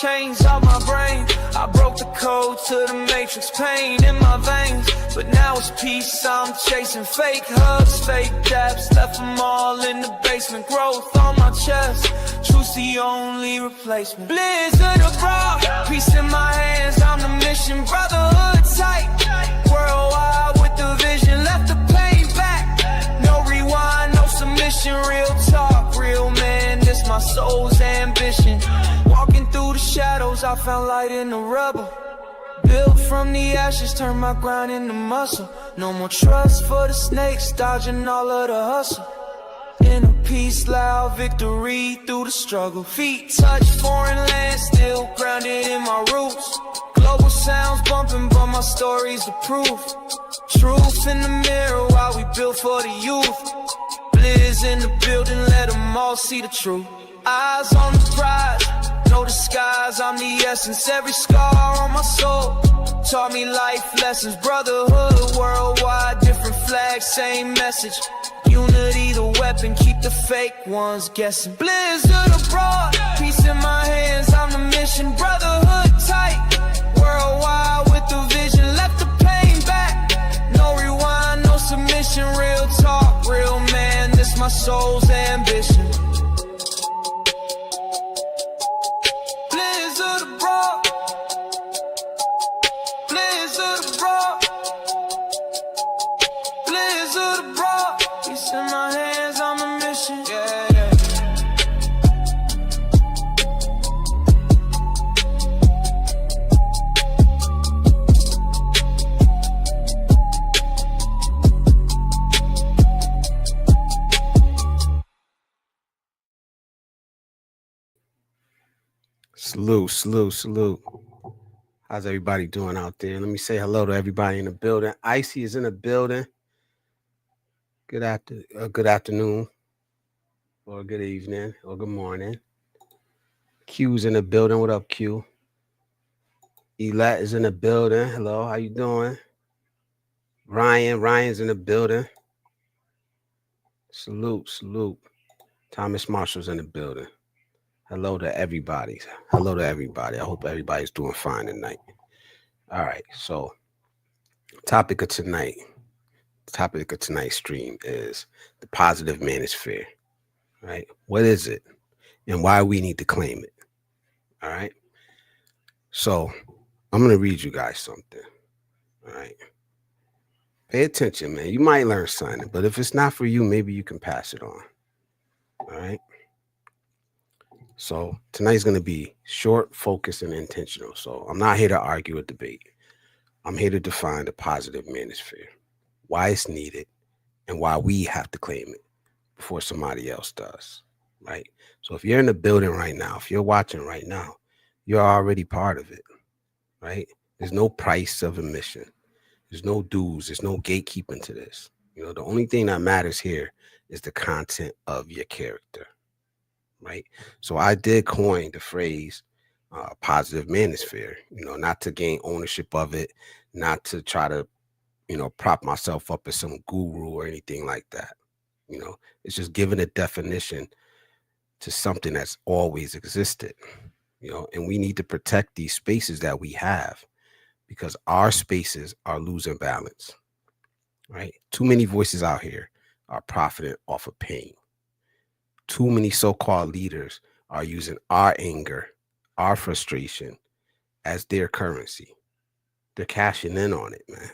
chains off my brain. I broke the code to the matrix, pain in my veins. But now it's peace, I'm chasing fake hugs, fake daps. Left them all in the basement, growth on my chest. Truth's the only replacement. Blizzard abroad, peace in my hands, I'm the mission. Brotherhood tight, worldwide with the vision. Left the pain back, no rewind, no submission. Real talk, real man, this my soul's ambition. Walking through the shadows, I found light in the rubble. Built from the ashes, turn my grind into muscle. No more trust for the snakes, dodging all of the hustle. Inner peace, loud victory through the struggle. Feet touch foreign land, still grounded in my roots. Global sounds bumping, but my story's the proof. Truth in the mirror while we build for the youth. Blizz in the building, let them all see the truth. Eyes on the prize, no disguise, I'm the essence. Every scar on my soul taught me life lessons. Brotherhood worldwide, different flags, same message. Unity the weapon, keep the fake ones guessing. Blizzard abroad, peace in my hands, I'm the mission. Brotherhood tight, worldwide with the vision. Left the pain back, no rewind, no submission. Real talk, real man, this my soul's ambition. Blizzard abroad, blizzard abroad, blizzard abroad. Peace in my hands, I'm a mission. Yeah, yeah. Salute. How's everybody doing out there? Let me say hello to everybody in the building. Icy is in the building. Good afternoon, or good evening, or good morning. Q's in the building. What up, Q? Elat is in the building. Hello, how you doing? Ryan's in the building. Salute. Thomas Marshall's in the building. Hello to everybody. I hope everybody's doing fine tonight. All right, so topic of tonight's stream is the positive manosphere. Right? What is it and why we need to claim it? All right. So I'm going to read you guys something. All right. Pay attention, man. You might learn something, but if it's not for you, maybe you can pass it on. All right. So tonight's going to be short, focused, and intentional. So I'm not here to argue or debate. I'm here to define the positive manosphere, why it's needed, and why we have to claim it before somebody else does, right? So if you're in the building right now, if you're watching right now, you're already part of it, right? There's no price of admission. There's no dues. There's no gatekeeping to this. You know, the only thing that matters here is the content of your character, right? So I did coin the phrase positive manosphere, you know, not to gain ownership of it, not to try to, you know, prop myself up as some guru or anything like that. You know, it's just giving a definition to something that's always existed, you know, and we need to protect these spaces that we have because our spaces are losing balance, right? Too many voices out here are profiting off of pain. Too many so-called leaders are using our anger, our frustration as their currency. They're cashing in on it, man.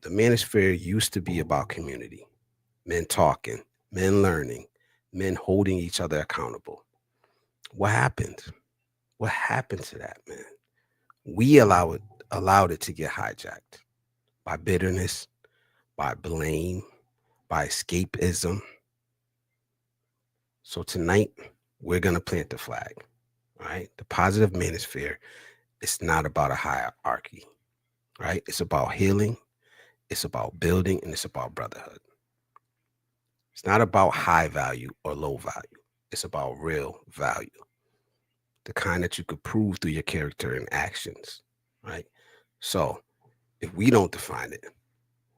The manosphere used to be about community, men talking, men learning, men holding each other accountable. What happened? What happened to that, man? We allowed it to get hijacked by bitterness, by blame, by escapism. So tonight, we're going to plant the flag, all right? The positive manosphere is not about a hierarchy, right? It's about healing. It's about building, and it's about brotherhood. It's not about high value or low value. It's about real value, the kind that you could prove through your character and actions, right? So if we don't define it,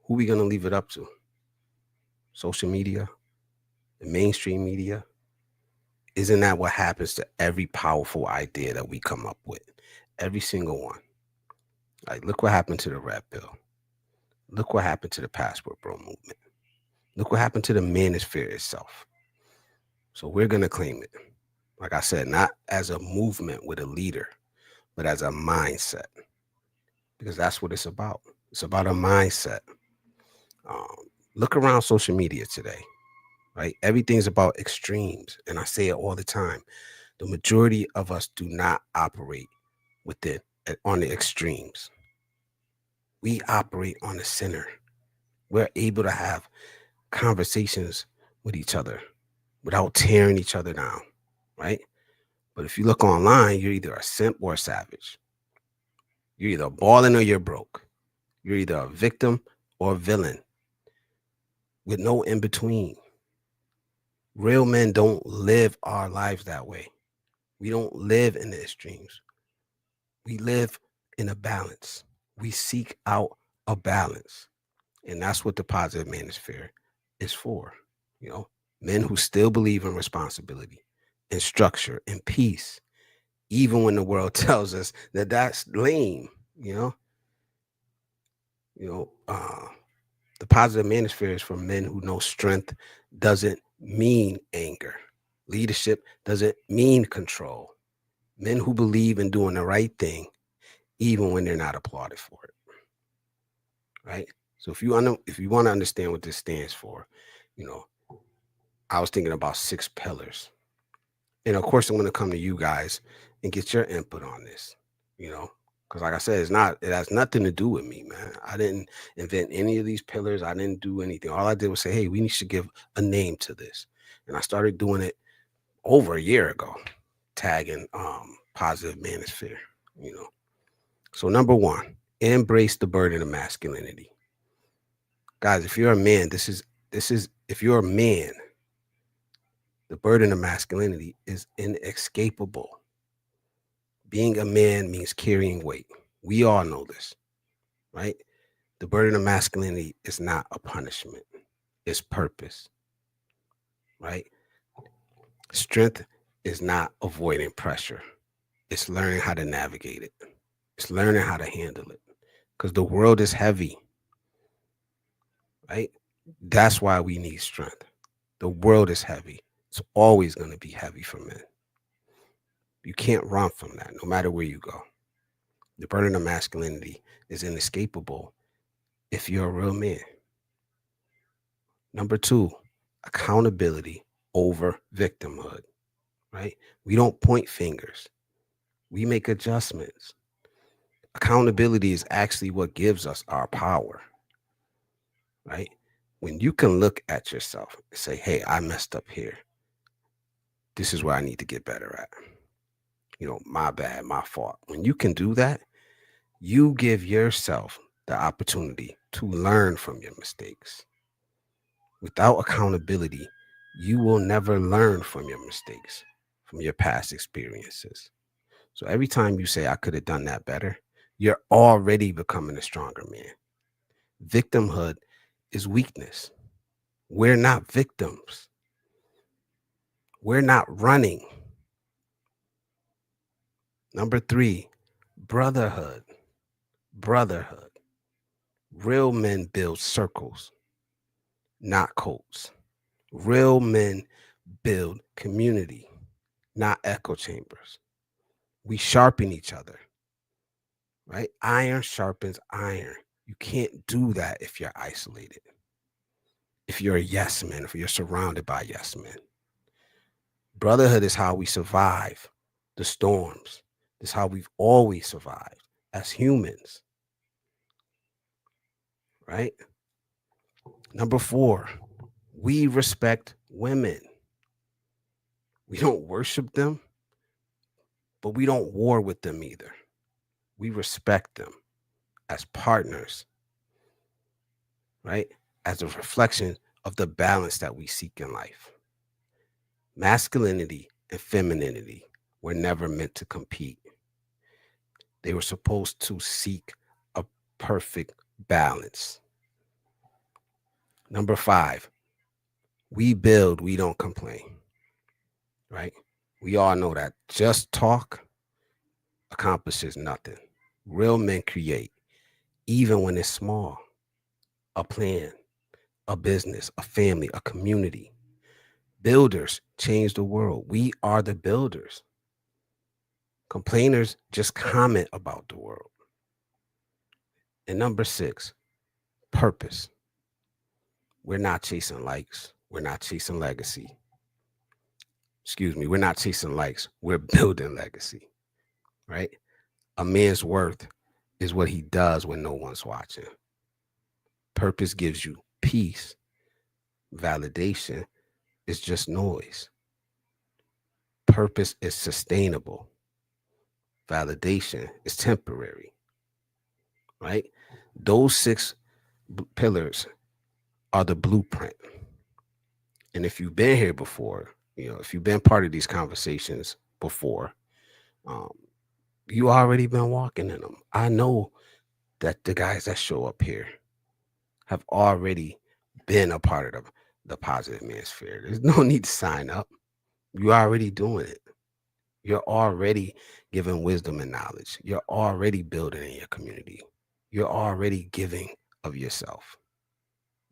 who are we going to leave it up to? Social media, the mainstream media, Isn't that what happens to every powerful idea that we come up with? Every single one. Like, look what happened to the red pill. Look what happened to the passport bro movement. Look what happened to the manosphere itself. So we're going to claim it. Like I said, not as a movement with a leader, but as a mindset, because that's what it's about. It's about a mindset. Um, Look around social media today, right? Everything's about extremes. And I say it all the time. The majority of us do not operate within on the extremes. We operate on the center. We're able to have conversations with each other without tearing each other down, right? But if you look online, you're either a simp or a savage. You're either balling or you're broke. You're either a victim or a villain with no in between. Real men don't live our lives that way. We don't live in the extremes. We live in a balance. We seek out a balance. And that's what the positive manosphere is for. You know, men who still believe in responsibility and structure and peace, even when the world tells us that that's lame, you know. You know, the positive manosphere is for men who know strength doesn't mean anger. Leadership doesn't mean control. Men who believe in doing the right thing, even when they're not applauded for it. Right. So if you want to understand what this stands for, you know, I was thinking about 6 pillars. And of course, I'm going to come to you guys and get your input on this, you know, because like I said, it has nothing to do with me, man. I didn't invent any of these pillars. I didn't do anything. All I did was say, hey, we need to give a name to this. And I started doing it over a year ago, tagging positive manosphere, you know. So number 1, embrace the burden of masculinity. Guys, if you're a man, this is if you're a man, the burden of masculinity is inescapable. Being a man means carrying weight. We all know this, right? The burden of masculinity is not a punishment, it's purpose, right? Strength is not avoiding pressure, it's learning how to navigate it, it's learning how to handle it because the world is heavy, right? That's why we need strength. The world is heavy. It's always going to be heavy for men. You can't run from that no matter where you go. The burden of masculinity is inescapable if you're a real man. Number 2, accountability over victimhood, right? We don't point fingers. We make adjustments. Accountability is actually what gives us our power, right? When you can look at yourself and say, hey, I messed up here. This is where I need to get better at. You know, my bad, my fault. When you can do that, you give yourself the opportunity to learn from your mistakes. Without accountability, you will never learn from your mistakes, from your past experiences. So every time you say, I could have done that better, you're already becoming a stronger man. Victimhood is weakness. We're not victims. We're not running. Number 3, brotherhood. Brotherhood. Real men build circles, not cults. Real men build community, not echo chambers. We sharpen each other, right? Iron sharpens iron. You can't do that if you're isolated. If you're a yes man, if you're surrounded by yes men. Brotherhood is how we survive the storms. It's how we've always survived as humans, right? Number 4, we respect women. We don't worship them, but we don't war with them either. We respect them as partners, right? As a reflection of the balance that we seek in life. Masculinity and femininity were never meant to compete. They were supposed to seek a perfect balance. Number 5, we build, we don't complain, right? We all know that just talk accomplishes nothing. Real men create, even when it's small, a plan, a business, a family, a community. Builders change the world. We are the builders. Complainers just comment about the world. And number 6, purpose. We're not chasing likes. We're not chasing legacy. Excuse me, we're not chasing likes. We're building legacy, right? A man's worth is what he does when no one's watching. Purpose gives you peace. Validation is just noise. Purpose is sustainable. Validation is temporary, right? Those 6 pillars are the blueprint. And if you've been here before, if you've been part of these conversations before, um, you already been walking in them. I know that the guys that show up here have already been a part of the Positive Manosphere. There's no need to sign up. You're already doing it. You're already giving wisdom and knowledge. You're already building in your community. You're already giving of yourself,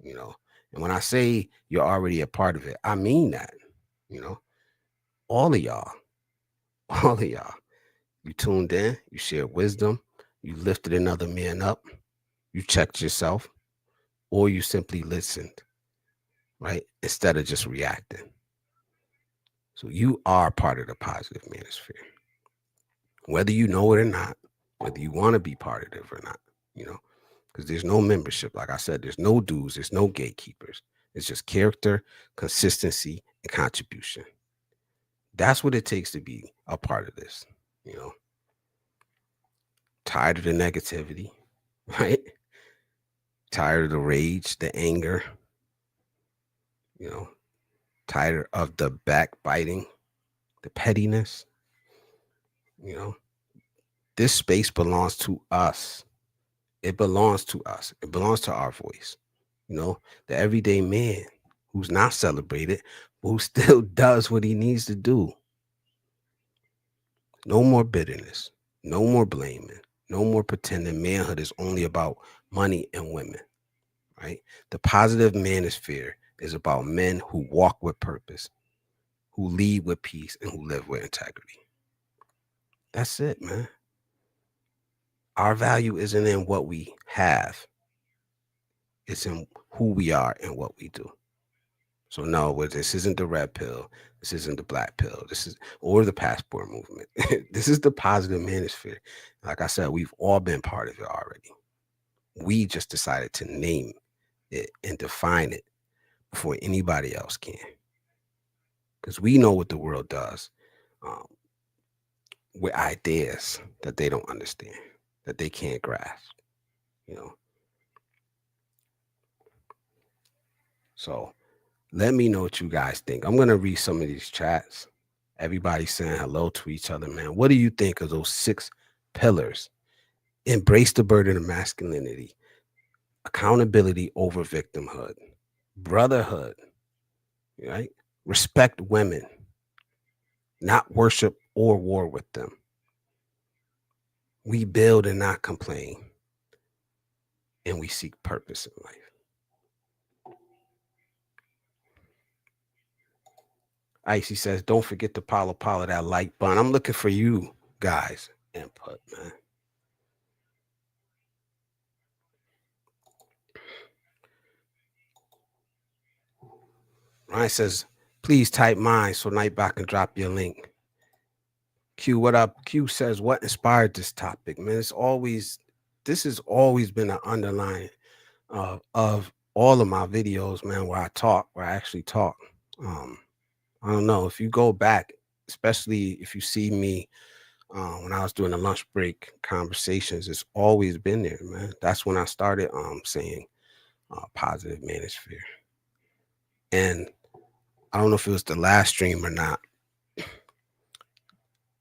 And when I say you're already a part of it, I mean that, all of y'all, all of y'all, you tuned in, you shared wisdom, you lifted another man up, you checked yourself, or you simply listened, right? Instead of just reacting. So you are part of the Positive Manosphere. Whether you know it or not, whether you want to be part of it or not, because there's no membership. Like I said, there's no dues, there's no gatekeepers. It's just character, consistency, and contribution. That's what it takes to be a part of this, Tired of the negativity, right? Tired of the rage, the anger, tired of the backbiting, the pettiness, This space belongs to us. It belongs to us. It belongs to our voice. The everyday man who's not celebrated, but who still does what he needs to do. No more bitterness. No more blaming. No more pretending manhood is only about money and women, right? The Positive Manosphere is about men who walk with purpose, who lead with peace, and who live with integrity. That's it, man. Our value isn't in what we have. It's in who we are and what we do. So no, this isn't the red pill. This isn't the black pill. Or the passport movement. This is the Positive Manosphere. Like I said, we've all been part of it already. We just decided to name it and define it before anybody else can. Because we know what the world does with ideas that they don't understand, that they can't grasp, So let me know what you guys think. I'm going to read some of these chats. Everybody's saying hello to each other, man. What do you think of those 6 pillars? Embrace the burden of masculinity, accountability over victimhood, brotherhood, right? Respect women, not worship or war with them. We build and not complain, and we seek purpose in life. Icy says, don't forget to follow that like button. I'm looking for you guys' input, man. Ryan says, please type mine so Nightbot can drop your link. Q, what up? Q says, what inspired this topic, man? This has always been an underlying of all of my videos, man, where I actually talk. I don't know if you go back, especially if you see me when I was doing the lunch break conversations, it's always been there, man. That's when I started saying Positive Manosphere. And I don't know if it was the last stream or not,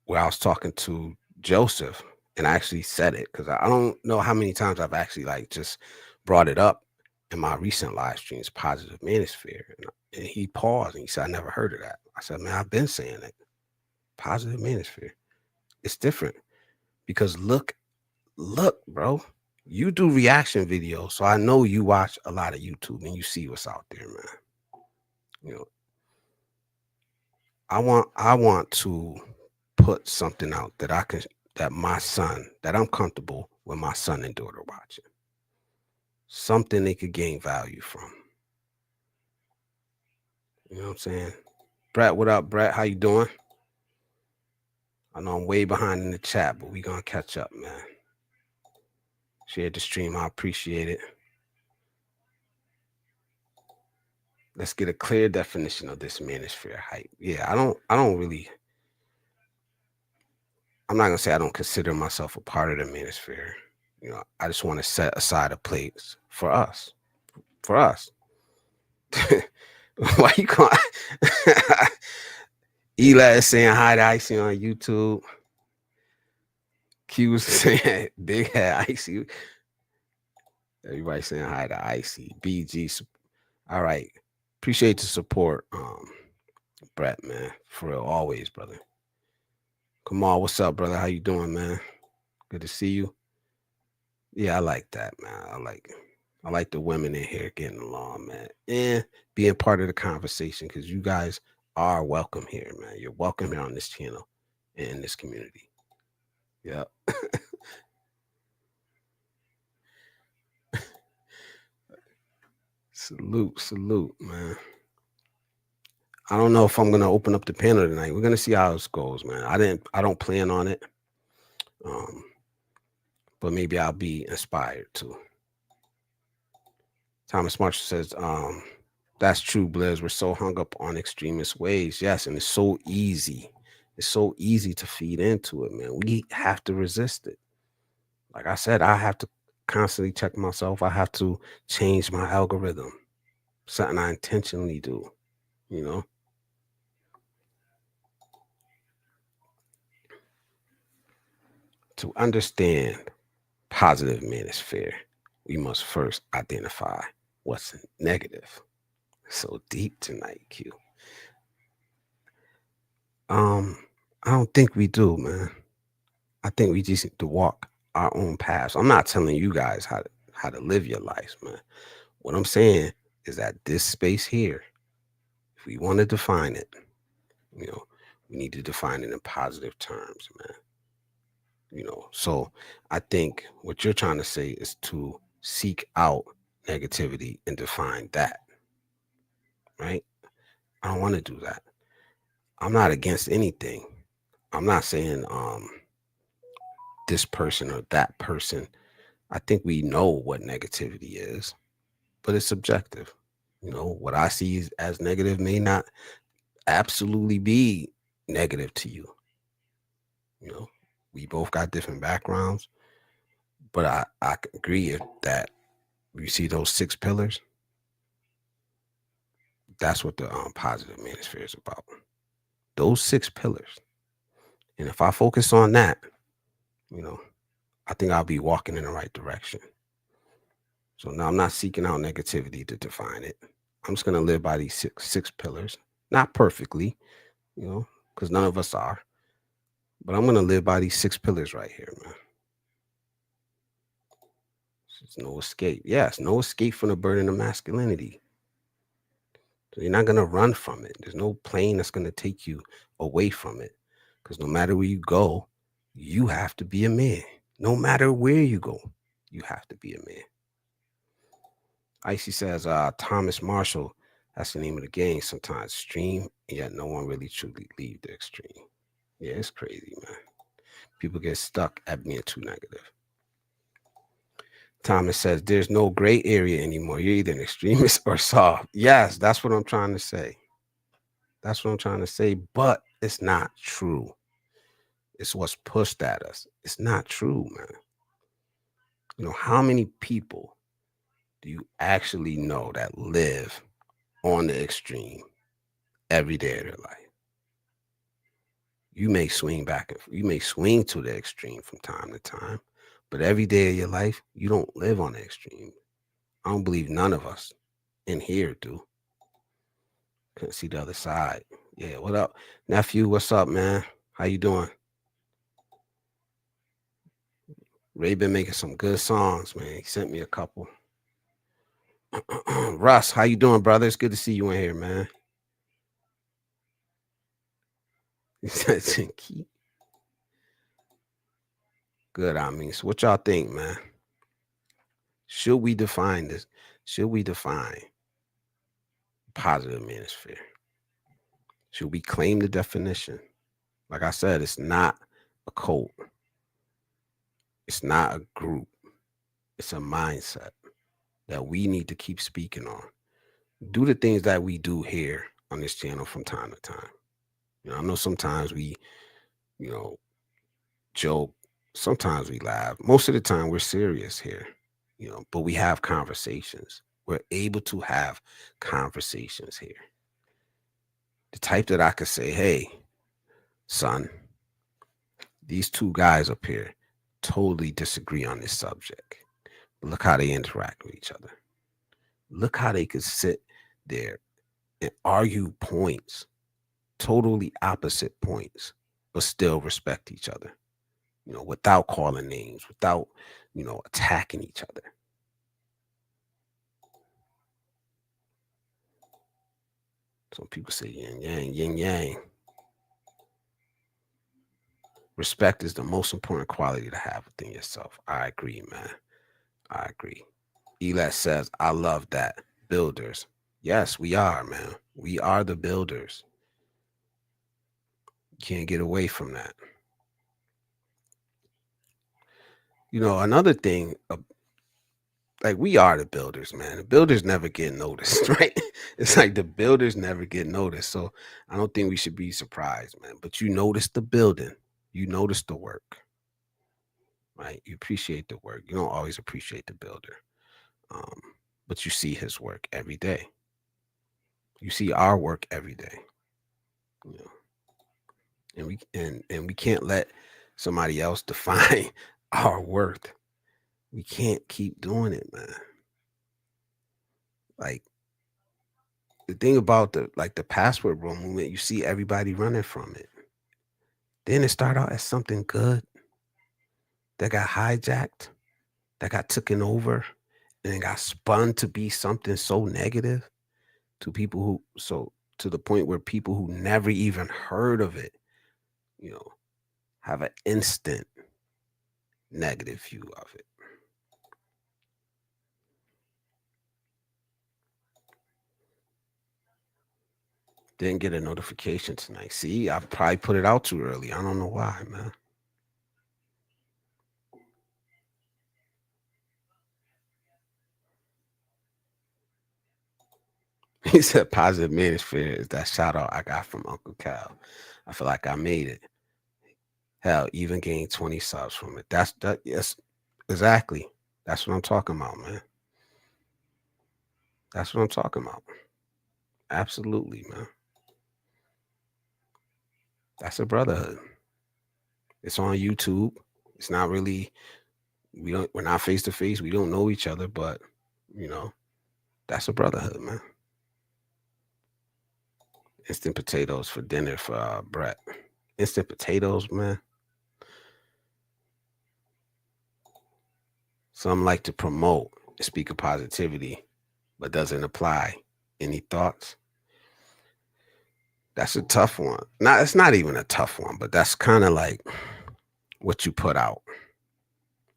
where I was talking to Joseph and I actually said it, because I don't know how many times I've actually just brought it up in my recent live streams, Positive Manosphere. And he paused and he said, I never heard of that. I said, man, I've been saying it. Positive Manosphere. It's different because look, bro. You do reaction videos, so I know you watch a lot of YouTube and you see what's out there, man. You know, I want to put something out that that I'm comfortable with my son and daughter watching. Something they could gain value from. You know what I'm saying? Brett, what up, Brett? How you doing? I know I'm way behind in the chat, but we gonna catch up, man. Share the stream. I appreciate it. Let's get a clear definition of this manosphere hype. Yeah, I'm not gonna say I don't consider myself a part of the manosphere. You know, I just want to set aside a place for us. For us. Why you calling? Eli is saying hi to Icy on YouTube. Q was saying big head Icy. Everybody saying hi to Icy. BG. All right. Appreciate the support, Brett, man. For real, always, brother. Come on, what's up, brother? How you doing, man? Good to see you. Yeah, I like that, man. I like the women in here getting along, man, and being part of the conversation because you guys are welcome here, man. You're welcome here on this channel and in this community. Yeah. Salute, man. I don't know if I'm gonna open up the panel tonight. We're gonna see how this goes, man. I don't plan on it. But maybe I'll be inspired to. Thomas Marshall says, that's true, Blizz. We're so hung up on extremist ways. Yes, and it's so easy. It's so easy to feed into it, man. We have to resist it. Like I said, I have to constantly check myself. I have to change my algorithm. Something I intentionally do, you know? To understand positive manosphere, we must first identify what's negative. So deep tonight, Q. I don't think we do, man. I think we just need to walk our own paths. I'm not telling you guys how to live your life, man. What I'm saying is that this space here, if we want to define it, you know, we need to define it in positive terms, man. You know, so I think what you're trying to say is to seek out negativity and define that, right? I don't want to do that. I'm not against anything. I'm not saying this person or that person. I think we know what negativity is, but it's subjective. You know, what I see as negative may not absolutely be negative to you. You know, we both got different backgrounds, but I agree that you see those 6 pillars. That's what the positive manosphere is about. Those 6 pillars. And if I focus on that, you know, I think I'll be walking in the right direction. So now I'm not seeking out negativity to define it. I'm just going to live by these six pillars, not perfectly, you know, because none of us are, but I'm going to live by these 6 pillars right here, man. There's no escape. Yes, no escape from the burden of masculinity. So you're not going to run from it. There's no plane that's going to take you away from it, because no matter where you go, you have to be a man. No matter where you go, you have to be a man. Icy says, Thomas Marshall, that's the name of the game. Sometimes extreme, and yet no one really truly leave the extreme. Yeah, it's crazy, man. People get stuck at being too negative. Thomas says, there's no gray area anymore. You're either an extremist or soft. Yes, that's what I'm trying to say. That's what I'm trying to say, but it's not true. It's what's pushed at us. It's not true, man. You know, how many people do you actually know that live on the extreme every day of their life? You may swing back, you may swing to the extreme from time to time, but every day of your life, you don't live on the extreme. I don't believe none of us in here do. Couldn't see the other side. Yeah, what up, nephew? What's up, man? How you doing? Ray been making some good songs, man. He sent me a couple. Russ, how you doing, brother? It's good to see you in here, man. He said, good, I mean. So what y'all think, man? Should we define this? Should we define positive manosphere? Should we claim the definition? Like I said, it's not a cult. It's not a group. It's a mindset that we need to keep speaking on. Do the things that we do here on this channel from time to time. I know sometimes we, joke. Sometimes we laugh. Most of the time we're serious here, but we have conversations. We're able to have conversations here. The type that I could say, hey, son, these two guys up here totally disagree on this subject. But look how they interact with each other. Look how they could sit there and argue points, totally opposite points, but still respect each other, without calling names, without, attacking each other. Some people say yin yang, yin yang. Respect is the most important quality to have within yourself. I agree, man. I agree. Elat says, I love that. Builders. Yes, we are, man. We are the builders. You can't get away from that. Another thing, like we are the builders, man. The builders never get noticed, right? It's like the builders never get noticed. So I don't think we should be surprised, man. But you notice the building, you notice the work, right? You appreciate the work. You don't always appreciate the builder, but you see his work every day. You see our work every day, and we can't let somebody else define our worth. We can't keep doing it, man. Like the thing about the password bro movement, you see everybody running from it. Then it started out as something good that got hijacked, that got taken over, and then got spun to be something so negative to people to the point where people who never even heard of it, have an instant negative view of it. Didn't get a notification tonight. See, I probably put it out too early. I don't know why, man. He said positive manosphere is that shout out I got from Uncle Cal. I feel like I made it. Hell, even gained 20 subs from it. Yes, exactly. That's what I'm talking about, man. That's what I'm talking about. Absolutely, man. That's a brotherhood. It's on YouTube. It's not really, we're not face to face. We don't know each other, but that's a brotherhood, man. Instant potatoes for dinner for Brett. Instant potatoes, man. Some like to promote and speak of positivity, but doesn't apply. Any thoughts? That's a tough one. It's not even a tough one, but that's kind of like what you put out.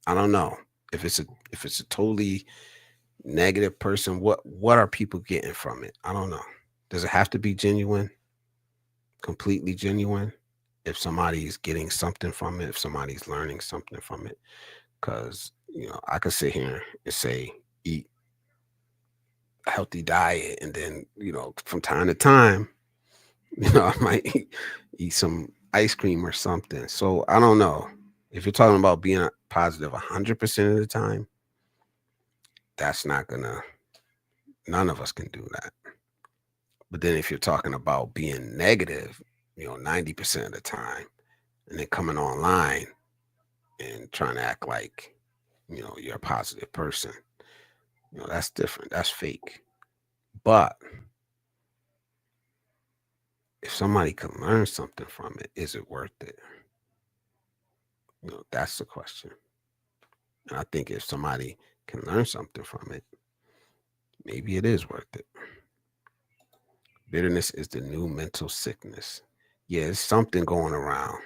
I don't know if it's a totally negative person. What are people getting from it? I don't know. Does it have to be genuine? Completely genuine? If somebody's getting something from it, if somebody's learning something from it, because I could sit here and say eat a healthy diet, and then from time to time, I might eat some ice cream or something. So I don't know. If you're talking about being positive 100% of the time, that's not gonna. None of us can do that. But then if you're talking about being negative, 90% of the time, and then coming online and trying to act like, you're a positive person, that's different. That's fake. But if somebody can learn something from it, is it worth it? That's the question. And I think if somebody can learn something from it, maybe it is worth it. Bitterness is the new mental sickness. Yeah, it's something going around.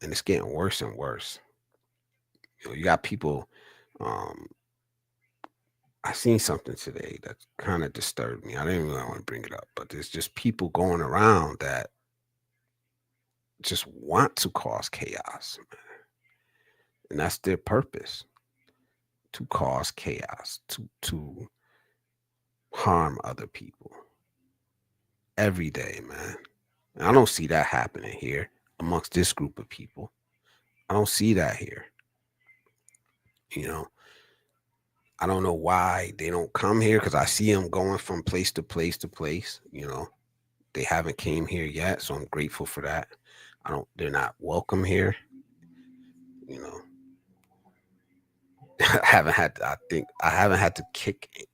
And it's getting worse and worse. You got people. Um, I seen something today that kind of disturbed me. I didn't really want to bring it up, but there's just people going around that just want to cause chaos, and that's their purpose, to cause chaos, to harm other people every day, man. And I don't see that happening here amongst this group of people. I don't see that here. You know, I don't know why they don't come here, because I see them going from place to place to place. They haven't came here yet, so I'm grateful for that. They're not welcome here. I think I haven't had to kick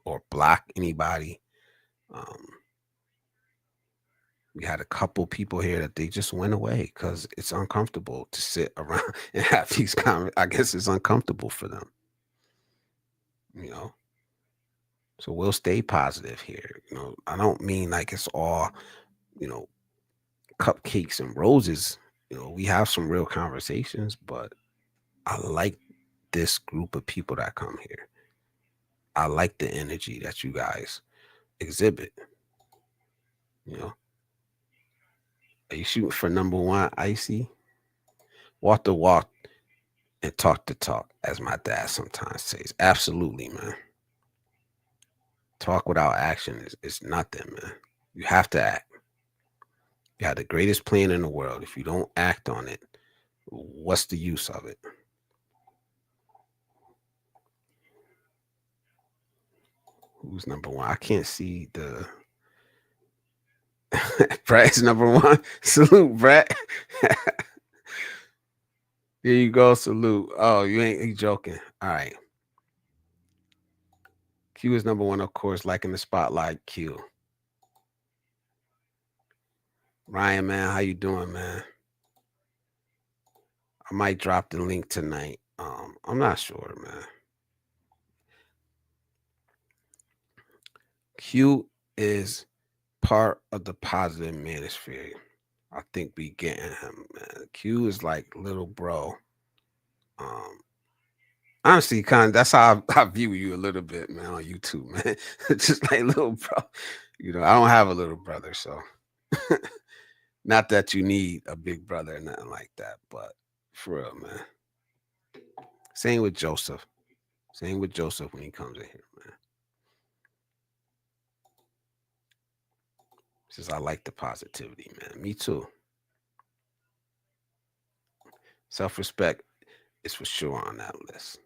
or block anybody. We had a couple people here that they just went away because it's uncomfortable to sit around and have these I guess it's uncomfortable for them. So we'll stay positive here. I don't mean like it's all, you know, cupcakes and roses. We have some real conversations, but I like this group of people that come here. I like the energy that you guys exhibit. Are you shooting for number one, Icy? Walk the walk and talk the talk, as my dad sometimes says. Absolutely, man. Talk without action is nothing, man. You have to act. You have the greatest plan in the world. If you don't act on it, what's the use of it? Who's number one? I can't see the Brett's number one. Salute, Brett. There you go. Salute. Oh, you joking. All right. Q is number one, of course, liking the spotlight. Q. Ryan, man, how you doing, man? I might drop the link tonight. I'm not sure, man. Q is part of the Positive Manosphere. I think we getting him, man. Q is like little bro. Honestly, that's how I view you a little bit, man, on YouTube, man. Just like little bro. I don't have a little brother, so not that you need a big brother or nothing like that, but for real, man. Same with Joseph. Same with Joseph when he comes in here, man. Says I like the positivity, man. Me too. Self-respect is for sure on that list.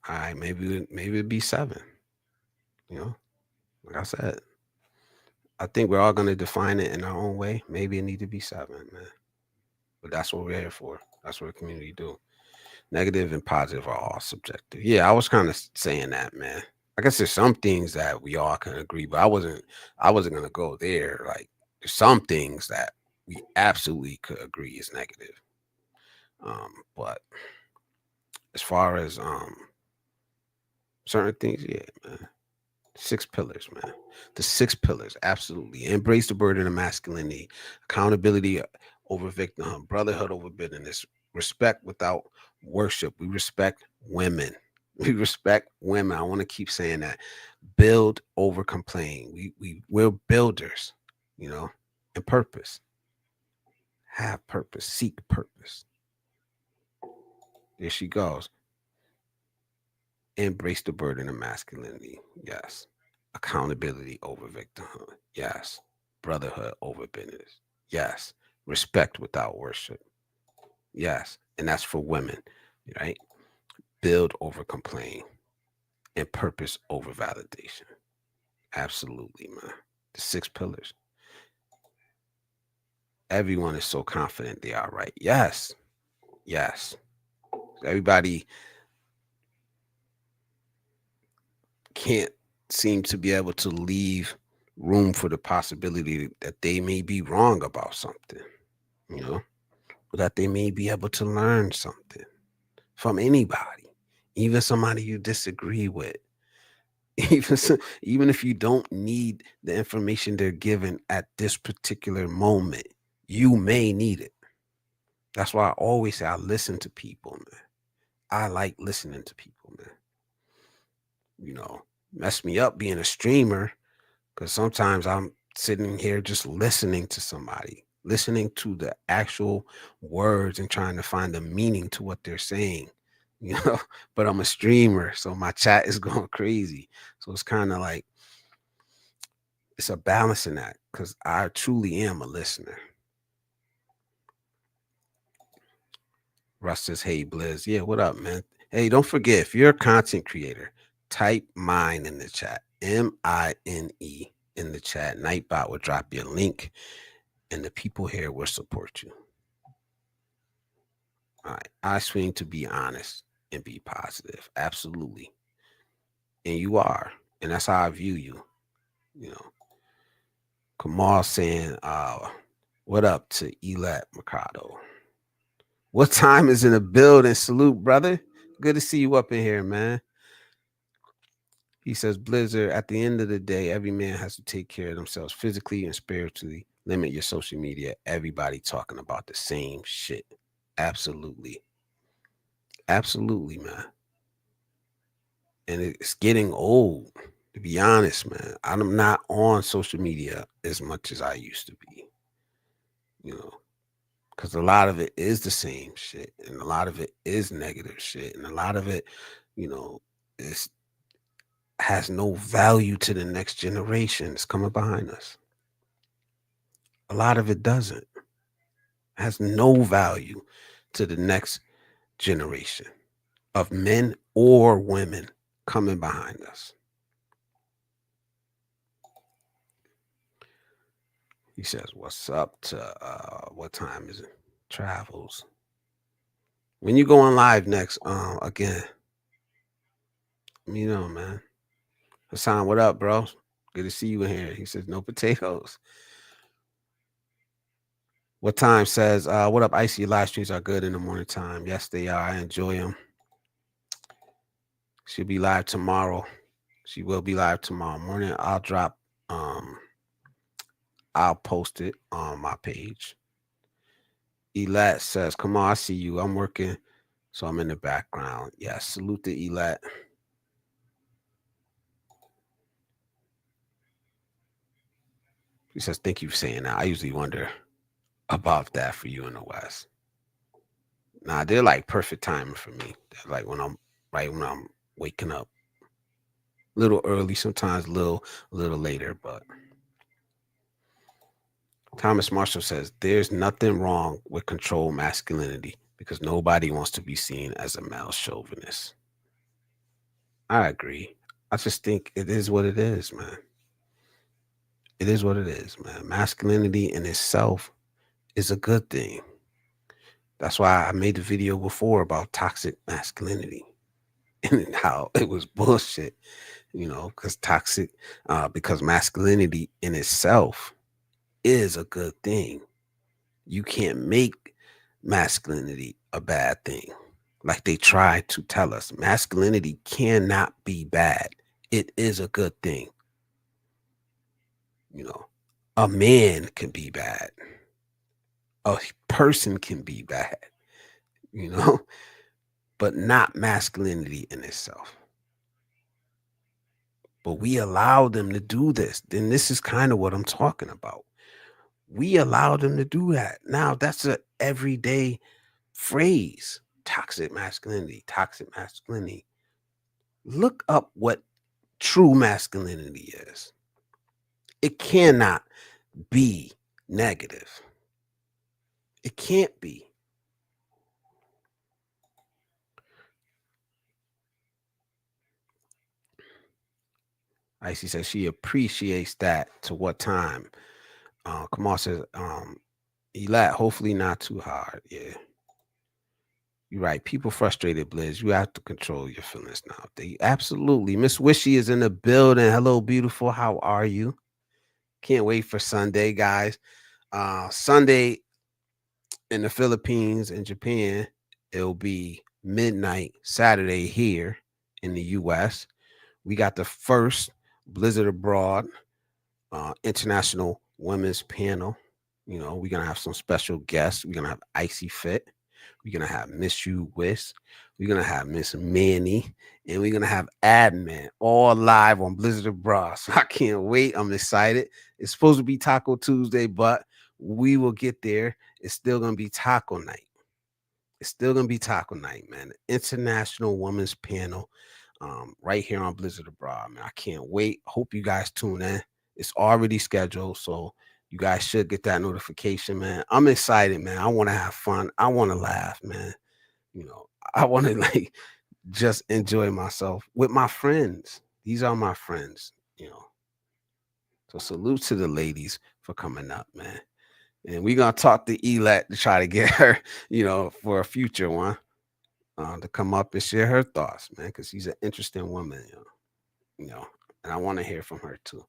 All right, maybe it'd be 7. Like I said, I think we're all gonna define it in our own way. Maybe it need to be 7, man. But that's what we're here for. That's what the community do. Negative and positive are all subjective. Yeah, I was kind of saying that, man. I guess there's some things that we all can agree, but I wasn't gonna go there. Like there's some things that we absolutely could agree is negative. But as far as certain things, yeah, man. 6 pillars, man. The 6 pillars, absolutely. Embrace the burden of masculinity, accountability over victimhood, brotherhood over bitterness, respect without worship. We respect women. We respect women. I want to keep saying that. Build over complain. We're builders, and purpose. Have purpose. Seek purpose. There she goes. Embrace the burden of masculinity. Yes. Accountability over victimhood. Yes. Brotherhood over business. Yes. Respect without worship. Yes. And that's for women, right? Build over complain. And purpose over validation. Absolutely, man. The 6 pillars. Everyone is so confident they are right. Yes. Yes. Everybody can't seem to be able to leave room for the possibility that they may be wrong about something, you know, or that they may be able to learn something from anybody, even somebody you disagree with. Even if you don't need the information they're given at this particular moment, you may need it. That's why I always say I listen to people, man. I like listening to people, man. You know, mess me up being a streamer because sometimes I'm sitting here just listening to somebody, listening to the actual words and trying to find the meaning to what they're saying, you know. But I'm a streamer, so my chat is going crazy. So it's kind of like it's a balancing act because I truly am a listener. Russ says, "Hey, Blizz. Yeah, what up, man? Hey, don't forget, if you're a content creator, type mine in the chat. MINE in the chat. Nightbot will drop you a link, and the people here will support you. All right. I swing to be honest and be positive. Absolutely. And you are. And that's how I view you. You know, Kamal saying, what up to Elat Mercado? What time is in the building? Salute, brother. Good to see you up in here, man. He says, Blizzard, at the end of the day, every man has to take care of themselves physically and spiritually. Limit your social media. Everybody talking about the same shit. Absolutely. Absolutely, man. And it's getting old, to be honest, man. I'm not on social media as much as I used to be, you know, because a lot of it is the same shit, and a lot of it is negative shit, and a lot of it, you know, is has no value to the next generation that's coming behind us. A lot of it doesn't. Has no value to the next generation of men or women coming behind us. He says, what's up to what time is it? Travels. When you going live next, again, let me know, man. Hassan, what up, bro? Good to see you in here. He says, no potatoes. What time says, what up, Icy? Live streams are good in the morning time. Yes, they are. I enjoy them. She'll be live tomorrow. She will be live tomorrow morning. I'll post it on my page. Elat says, come on, I see you. I'm working, so I'm in the background. Yeah, salute to Elat. He says, thank you for saying that. I usually wonder about that for you in the West. Nah, they're like perfect timing for me. They're like when I'm waking up. A little early, sometimes a little later, but Thomas Marshall says there's nothing wrong with controlled masculinity because nobody wants to be seen as a male chauvinist. I agree. I just think it is what it is, man. It is what it is, man. Masculinity in itself is a good thing. That's why I made the video before about toxic masculinity and how it was bullshit, you know, because masculinity in itself is a good thing. You can't make masculinity a bad thing. Like they try to tell us, masculinity cannot be bad. It is a good thing. You know, a man can be bad. A person can be bad, you know, but not masculinity in itself. But we allow them to do this. Then this is kind of what I'm talking about. We allow them to do that. Now that's a everyday phrase. Toxic masculinity, toxic masculinity. Look up what true masculinity is. It cannot be negative. It can't be. Icy says she appreciates that. To what time? Kamal says, Elat, hopefully not too hard. Yeah. You're right. People frustrated, Blizz. You have to control your feelings now. They absolutely. Miss Wishy is in the building. Hello, beautiful. How are you? Can't wait for Sunday, guys. Sunday in the Philippines and Japan, it'll be midnight Saturday here in the US. We got the first Blizzard Abroad international women's panel. You know, we're gonna have some special guests. We're gonna have Icy Fit. We're gonna have Miss You Wish. We're gonna have Miss Manny, and we're gonna have Admin all live on Blizzard Abroad. So I can't wait. I'm excited. It's supposed to be Taco Tuesday, but we will get there. It's still gonna be taco night. It's still gonna be taco night, man. International Women's Panel, right here on Blizzard Abroad, man. I can't wait. Hope you guys tune in. It's already scheduled, so you guys should get that notification, man. I'm excited, man. I want to have fun. I want to laugh, man. You know, I want to like just enjoy myself with my friends. These are my friends, you know. So salute to the ladies for coming up, man. And we're gonna talk to Elat to try to get her, you know, for a future one, to come up and share her thoughts, man, because she's an interesting woman, you know, and I want to hear from her too.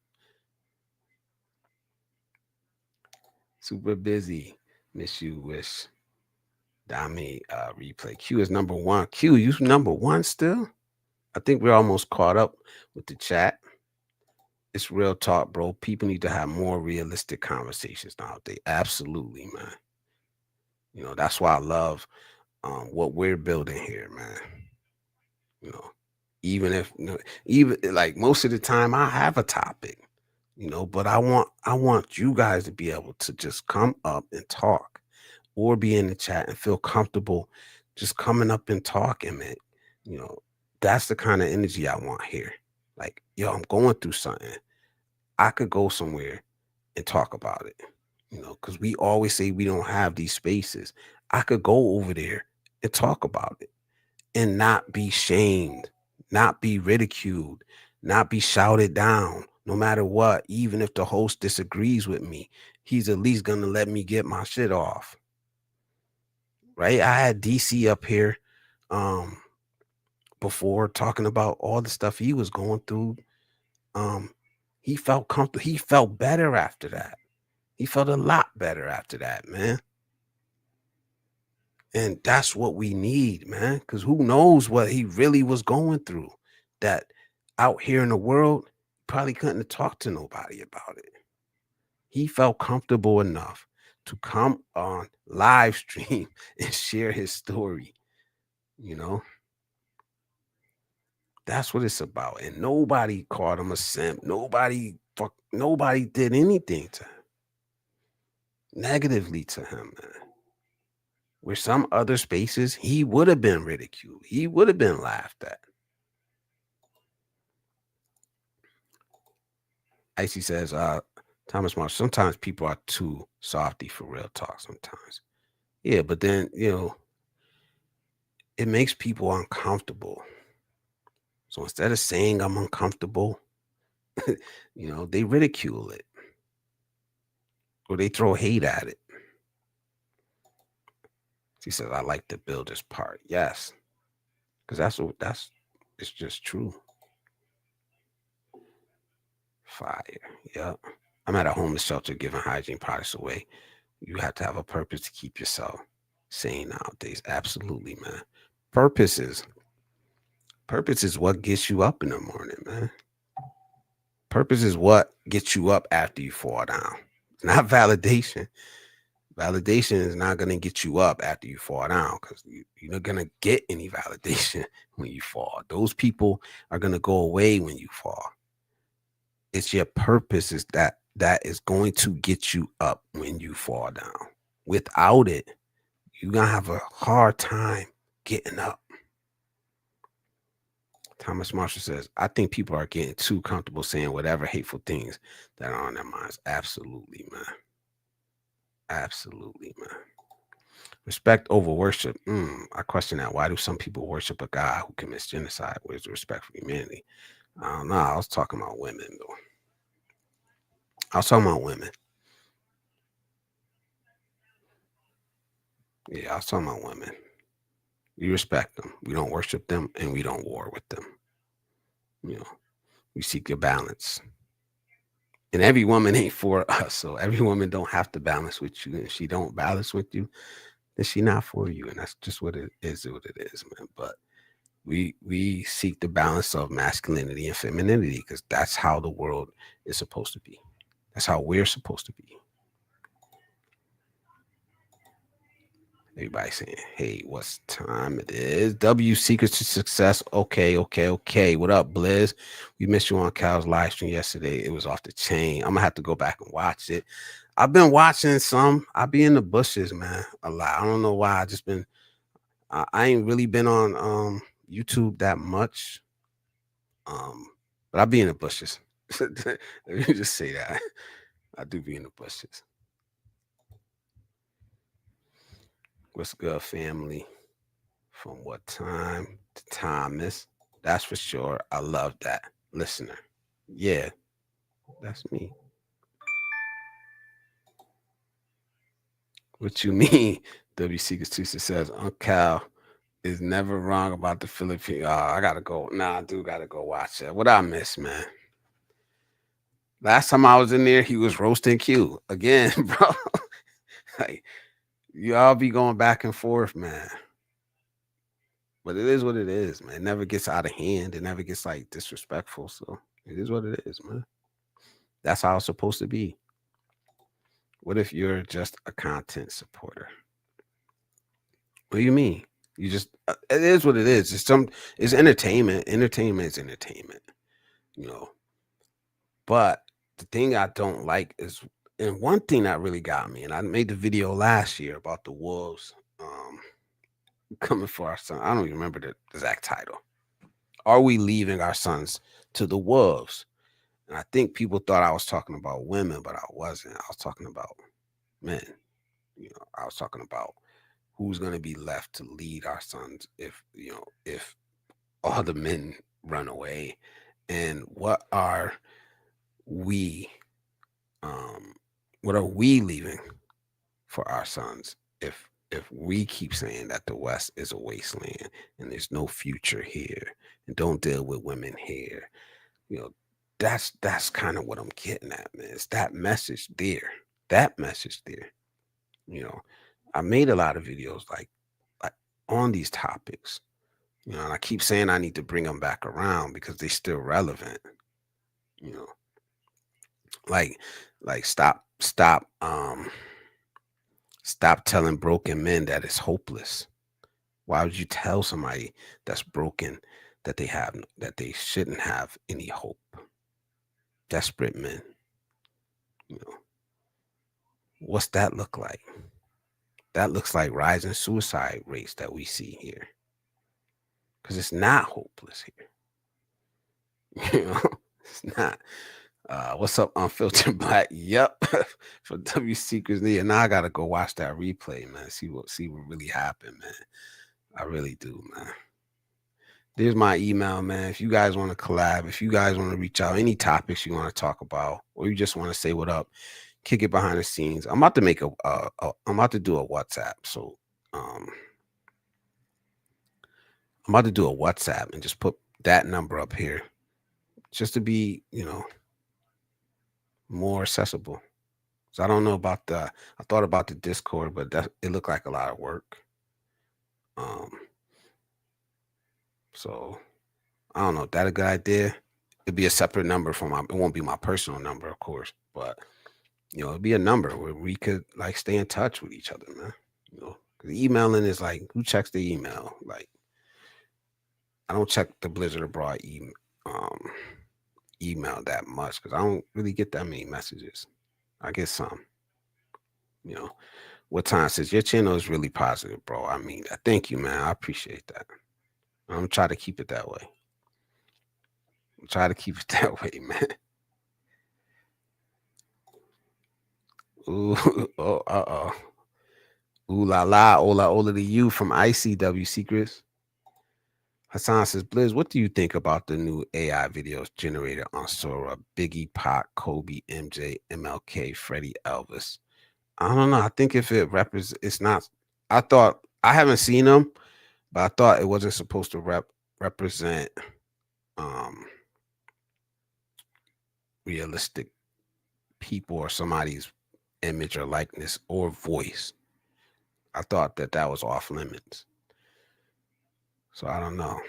Super busy, Miss You Wish. Dami replay. Q is number one. Q, you number one still? I think we're almost caught up with the chat. It's real talk, bro. People need to have more realistic conversations nowadays. Absolutely, man. You know, that's why I love what we're building here, man. You know, even if you know, even like most of the time I have a topic, you know, but I want you guys to be able to just come up and talk or be in the chat and feel comfortable just coming up and talking, man. You know, that's the kind of energy I want here. Like, yo, I'm going through something. I could go somewhere and talk about it, you know, because we always say we don't have these spaces. I could go over there and talk about it and not be shamed, not be ridiculed, not be shouted down, no matter what. Even if the host disagrees with me, he's at least gonna let me get my shit off. Right? I had DC up here before talking about all the stuff he was going through. Um, he felt comfortable, he felt better after that. He felt a lot better after that, man. And that's what we need, man. Because who knows what he really was going through, that out here in the world, probably couldn't talk to nobody about it. He felt comfortable enough to come on live stream and share his story. You know, that's what it's about. And nobody called him a simp. Nobody did anything to him negatively to him, man. Where some other spaces, he would have been ridiculed. He would have been laughed at. Icy says, Thomas Marsh, sometimes people are too softy for real talk sometimes. Yeah, but then, you know, it makes people uncomfortable. So instead of saying I'm uncomfortable, you know, they ridicule it or they throw hate at it. She says, I like the builder's part. Yes. Because it's just true. Fire. Yep. I'm at a homeless shelter giving hygiene products away. You have to have a purpose to keep yourself sane nowadays. Absolutely, man. Purpose is what gets you up in the morning, man. Purpose is what gets you up after you fall down. It's not validation. Validation is not going to get you up after you fall down because you're not going to get any validation when you fall. Those people are going to go away when you fall. It's your purpose is that is going to get you up when you fall down. Without it, you're going to have a hard time getting up. Thomas Marshall says, I think people are getting too comfortable saying whatever hateful things that are on their minds. Absolutely, man. Absolutely, man. Respect over worship. I question that. Why do some people worship a God who commits genocide? Where's the respect for humanity? I don't know. I was talking about women, though. I was talking about women. Yeah, I was talking about women. We respect them. We don't worship them, and we don't war with them. We seek a balance. And every woman ain't for us. So every woman don't have to balance with you. And if she don't balance with you, then she not for you. And that's just what it is, man. But we seek the balance of masculinity and femininity because that's how the world is supposed to be. That's how we're supposed to be. Everybody saying, hey, what's time it is? W Secrets to Success. Okay. What up, Blizz? We missed you on Cal's live stream yesterday. It was off the chain. I'm gonna have to go back and watch it. I've been watching some. I be in the bushes, man, a lot. I don't know why. I ain't really been on YouTube that much. But I be in the bushes. Let me just say that. I do be in the bushes. What's good, family? From what time to Thomas? That's for sure. I love that. Listener. Yeah, that's me. What you mean? W Secrets to Success. Uncle Cal is never wrong about the Philippines. Oh, I gotta go. Nah, I do gotta go watch that. What I miss, man? Last time I was in there, he was roasting Q again, bro. Like, y'all be going back and forth, man. But it is what it is, man. It never gets out of hand. It never gets like disrespectful. So it is what it is, man. That's how it's supposed to be. What if you're just a content supporter? What do you mean? You just it is what it is. It's entertainment. Entertainment is entertainment, you know. But the thing I don't like is, and one thing that really got me, and I made the video last year about the wolves coming for our son. I don't even remember the exact title. Are we leaving our sons to the wolves? And I think people thought I was talking about women, but I wasn't. I was talking about men. I was talking about who's going to be left to lead our sons if all the men run away, and we what are we leaving for our sons if we keep saying that the West is a wasteland and there's no future here and don't deal with women here. That's kind of what I'm getting at, man. It's that message there. That message there. I made a lot of videos like on these topics. And I keep saying I need to bring them back around because they're still relevant. You know, like stop telling broken men that it's hopeless. Why would you tell somebody that's broken that they shouldn't have any hope? Desperate men. What's that look like? That looks like rising suicide rates that we see here. Because it's not hopeless here. It's not. What's up, Unfiltered Black? Yep. For W Secrets Near. Now I gotta go watch that replay, man. See what really happened, man. I really do, man. There's my email, man. If you guys want to collab, if you guys want to reach out, any topics you want to talk about, or you just want to say what up, kick it behind the scenes. I'm about to make I'm about to do a WhatsApp. So I'm about to do a WhatsApp and just put that number up here just to be, more accessible. So I don't know about I thought about the Discord, but it looked like a lot of work. So I don't know. That a good idea? It'd be a separate number it won't be my personal number, of course, but it'd be a number where we could like stay in touch with each other, man. Because emailing is like, who checks the email? Like, I don't check the Blizzard Abroad email that much because I don't really get that many messages. I get some. What time says your channel is really positive, bro. I mean, thank you, man. I appreciate that. I'm gonna try to keep it that way. Man. Ooh, oh, ooh la la, ola to you from ICW Secrets. Hassan says, Blizz, what do you think about the new AI videos generated on Sora? Biggie, Pac, Kobe, MJ, MLK, Freddie, Elvis. I don't know. I think if it represents, it's not. I haven't seen them, But I thought it wasn't supposed to represent realistic people or somebody's image or likeness or voice. I thought that that was off limits. So I don't know.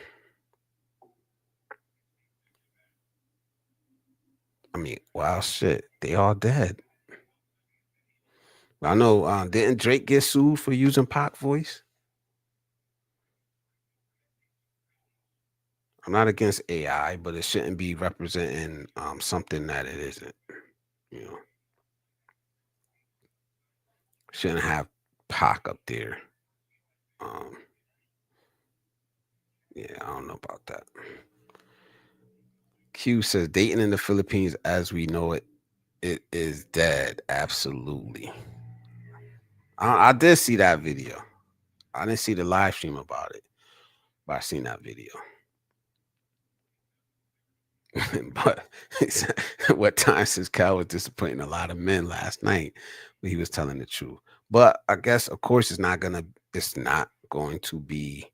I mean, wow, shit, they all dead. I know. Didn't Drake get sued for using Pac voice? I'm not against AI, but it shouldn't be representing something that it isn't. You know, shouldn't have Pac up there. Um, yeah, I don't know about that. Q says dating in the Philippines as we know it, it is dead. Absolutely. I did see that video. I didn't see the live stream about it, but I seen that video. But what time says Cal was disappointing a lot of men last night, but he was telling the truth. But I guess, of course, it's not going to be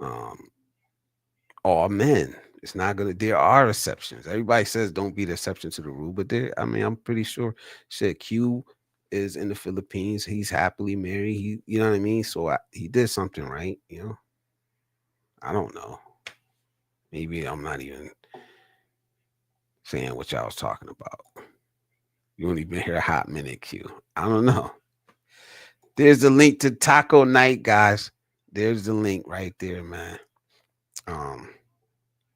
um, all men. It's not gonna. There are exceptions. Everybody says don't be the exception to the rule, but there. I mean, I'm pretty sure. Shit, Q is in the Philippines. He's happily married. You know what I mean. So he did something right. You know. I don't know. Maybe I'm not even saying what y'all was talking about. You only been here a hot minute, Q. I don't know. There's the link to Taco Night, guys. There's the link right there, man. Um,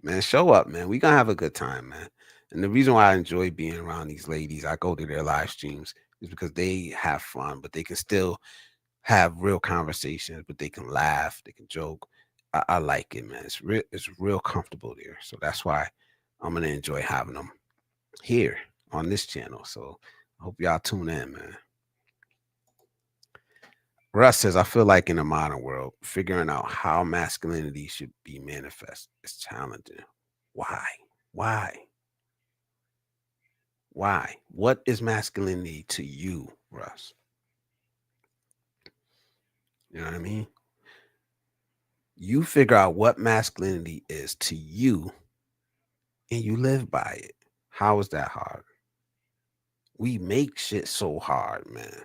man, show up, man. We gonna have a good time, man. And the reason why I enjoy being around these ladies, I go to their live streams, is because they have fun, but they can still have real conversations, but they can laugh, they can joke. I like it, man. It's real comfortable there. So that's why I'm gonna enjoy having them here on this channel. So I hope y'all tune in, man. Russ says, I feel like in the modern world, figuring out how masculinity should be manifest is challenging. Why? Why? Why? What is masculinity to you, Russ? You know what I mean? You figure out what masculinity is to you and you live by it. How is that hard? We make shit so hard, man.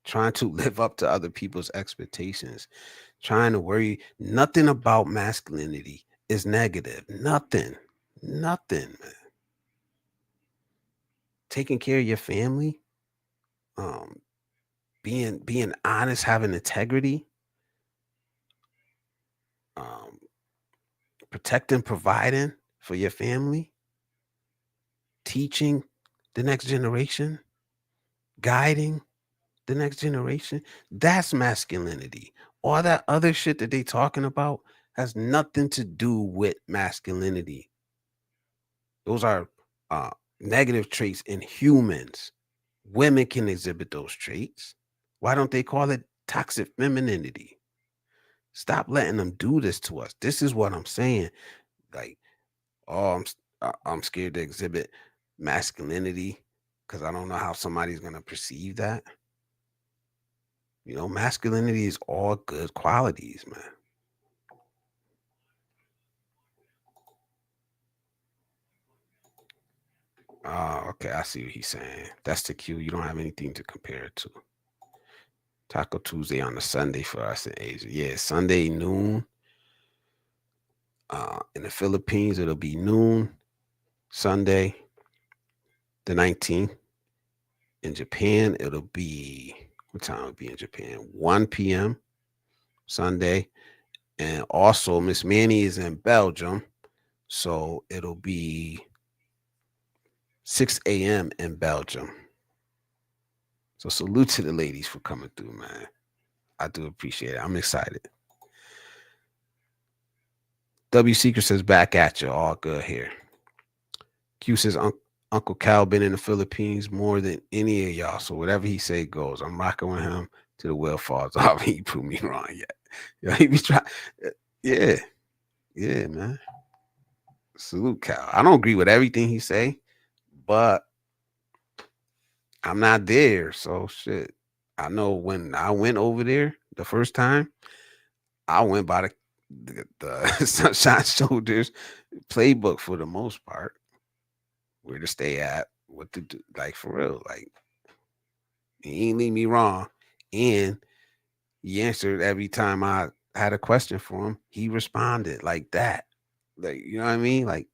Trying to live up to other people's expectations, trying to worry. Nothing about masculinity is negative. Nothing. Nothing, man. Taking care of your family, um, being honest, having integrity, um, protecting, providing for your family, teaching the next generation, guiding the next generation. That's masculinity. All that other shit that they talking about has nothing to do with masculinity. Those are negative traits in humans. Women can exhibit those traits. Why don't they call it toxic femininity? Stop letting them do this to us. This is what I'm saying. Like, oh, I'm scared to exhibit masculinity because I don't know how somebody's gonna perceive that. You know, masculinity is all good qualities, man. Oh, okay. I see what he's saying. That's the cue. You don't have anything to compare it to. Taco Tuesday on a Sunday for us in Asia. Yeah, Sunday noon. In the Philippines, it'll be noon. Sunday, the 19th. In Japan, it'll be what time will it be in Japan? 1 p.m. Sunday. And also, Miss Manny is in Belgium. So it'll be 6 a.m. in Belgium. So salute to the ladies for coming through, man. I do appreciate it. I'm excited. W Secret says back at you. All good here. Q says Uncle Cal been in the Philippines more than any of y'all. So whatever he say goes. I'm rocking with him to the wheel falls off. He proved me wrong yet. Yeah, he be trying. Yeah. Yeah, man. Salute Cal. I don't agree with everything he say, but I'm not there. So shit. I know when I went over there the first time, I went by the Sunshine Soldiers playbook for the most part. Where to stay at, what to do, like for real. Like he ain't leave me wrong. And he answered every time I had a question for him. He responded like that. Like, you know what I mean? Like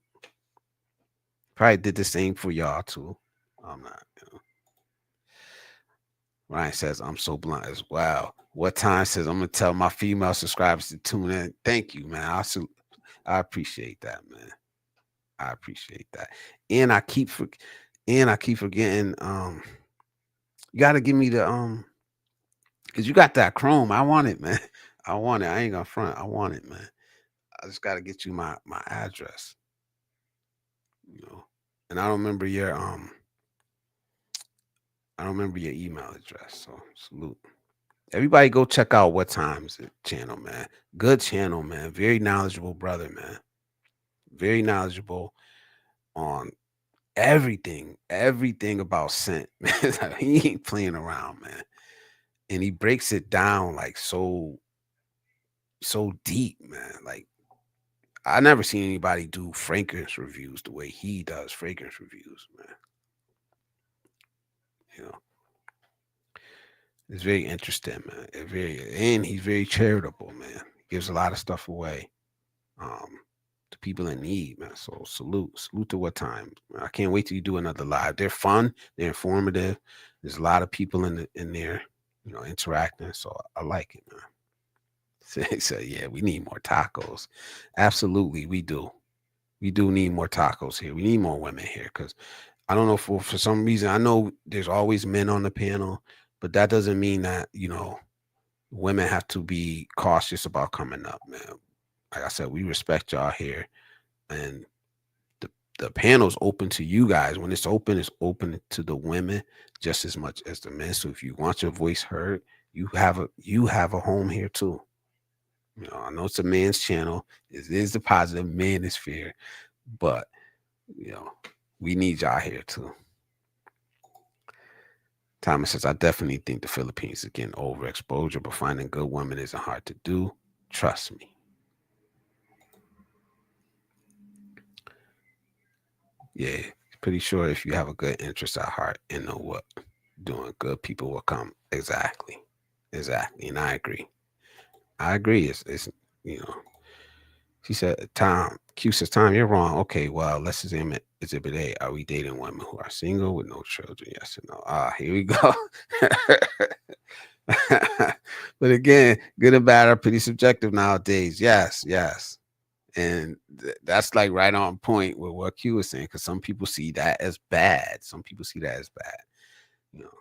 probably did the same for y'all too. I'm not, you know. Ryan says, I'm so blunt as well. What time says I'm gonna tell my female subscribers to tune in. Thank you, man. I appreciate that, man. I appreciate that. And I keep forgetting. You gotta give me the because you got that Chrome. I want it, man. I want it. I ain't gonna front. I want it, man. I just gotta get you my address, you know. And I don't remember your email address. So salute. Everybody go check out What Time's channel, man. Good channel, man. Very knowledgeable brother, man. Very knowledgeable on everything about scent, man. He ain't playing around, man. And he breaks it down like so deep, man. Like I never seen anybody do fragrance reviews the way he does fragrance reviews, man. You know, it's very interesting, man. And he's very charitable, man. Gives a lot of stuff away to people in need, man. So salute to What Time. I can't wait till you do another live. They're fun, they're informative. There's a lot of people in there, you know, interacting. So I like it, man. So yeah, we need more tacos. Absolutely, we do. We do need more tacos here. We need more women here because I don't know for some reason. I know there's always men on the panel, but that doesn't mean that women have to be cautious about coming up, man. Like I said, we respect y'all here, and the panel's open to you guys. When it's open to the women just as much as the men. So if you want your voice heard, you have a home here too. You know, I know it's a man's channel. It is the Positive Manosphere, but you know, we need y'all here too. Thomas says, I definitely think the Philippines is getting overexposure, but finding good women isn't hard to do. Trust me. Yeah, pretty sure if you have a good interest at heart and know what doing, good people will come. Exactly. And I agree. It's you know, she said, Tom, Q says, Tom, you're wrong. Okay, well, let's examine exhibit A. Are we dating women who are single with no children? Yes or no? Ah, here we go. But again, good and bad are pretty subjective nowadays. Yes. And that's like right on point with what Q was saying, because some people see that as bad. Some people see that as bad. You know,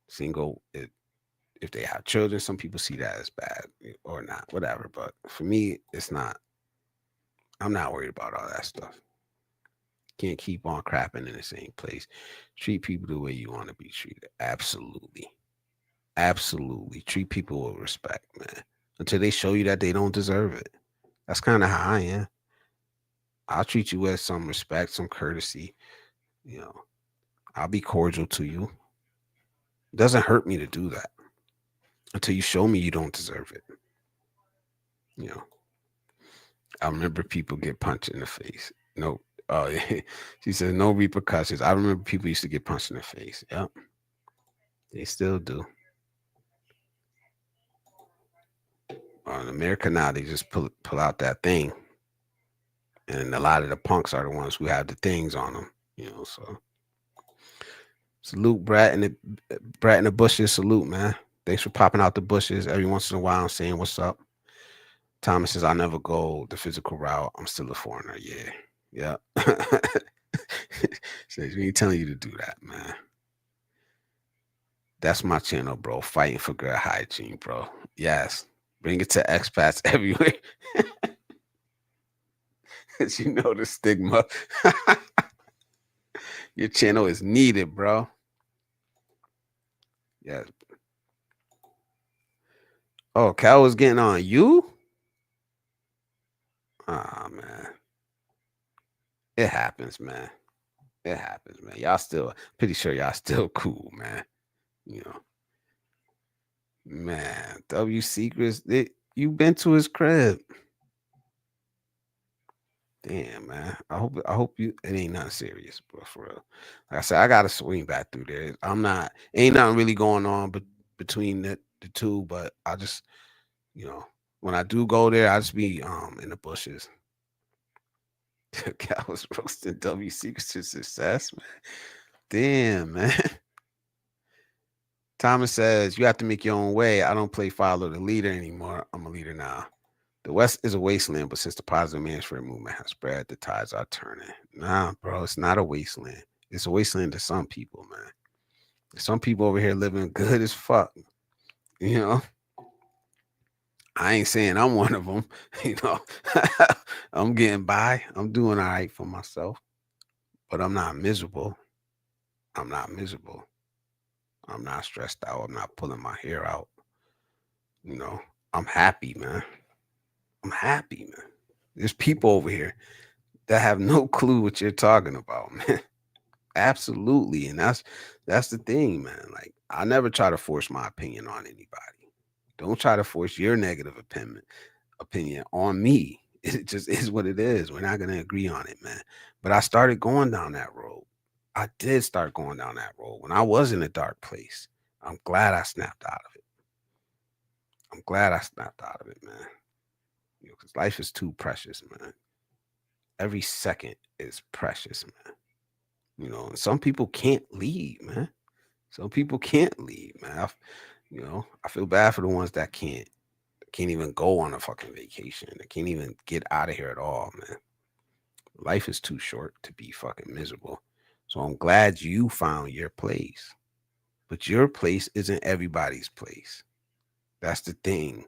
single, if they have children, some people see that as bad or not, whatever. But for me, it's not. I'm not worried about all that stuff. Can't keep on crapping in the same place. Treat people the way you want to be treated. Absolutely. Treat people with respect, man. Until they show you that they don't deserve it. That's kind of how I am. I'll treat you with some respect, some courtesy. You know, I'll be cordial to you. It doesn't hurt me to do that until you show me you don't deserve it. You know, I remember people get punched in the face. No, oh, yeah. She says no repercussions. I remember people used to get punched in the face. Yep, they still do. In America now, they just pull out that thing, and a lot of the punks are the ones who have the things on them. You know, so salute Brat in the bushes. Salute, man. Thanks for popping out the bushes every once in a while and saying what's up. Thomas says, I never go the physical route. I'm still a foreigner. Yeah. Says, we ain't telling you to do that, man. That's my channel, bro. Fighting for good hygiene, bro. Yes. Bring it to expats everywhere. You know the stigma. Your channel is needed, bro. Yes. Oh, Cal was getting on you? Ah, man. It happens, man. It happens, man. Y'all still pretty sure y'all still cool, man. You know. Man, W Secrets, You been to his crib. Damn, man. I hope you it ain't nothing serious, bro, for real. Like I said, I gotta swing back through there. Ain't nothing really going on but between the two, but I just, you know, when I do go there, I just be in the bushes. Guy was roasting W secrets to success, man. Damn, man. Thomas says you have to make your own way. I don't play follow the leader anymore. I'm a leader now. The West is a wasteland, but since the positive manosphere movement has spread, the tides are turning. Nah, bro, it's not a wasteland. It's a wasteland to some people, man. Some people over here living good as fuck. You know, I ain't saying I'm one of them. You know, I'm getting by. I'm doing all right for myself, but I'm not miserable. I'm not miserable. I'm not stressed out. I'm not pulling my hair out. You know, I'm happy, man. I'm happy, man. There's people over here that have no clue what you're talking about, man. Absolutely. And that's the thing, man. Like I never try to force my opinion on anybody. Don't try to force your negative opinion on me. It just is what it is. We're not gonna agree on it, man. But I started going down that road. I did start going down that road when I was in a dark place. I'm glad I snapped out of it. I'm glad I snapped out of it, man. Because life is too precious, man. Every second is precious, man. And some people can't leave, man. Some people can't leave, man. I feel bad for the ones that can't even go on a fucking vacation. They can't even get out of here at all, man. Life is too short to be fucking miserable. So I'm glad you found your place. But your place isn't everybody's place. That's the thing.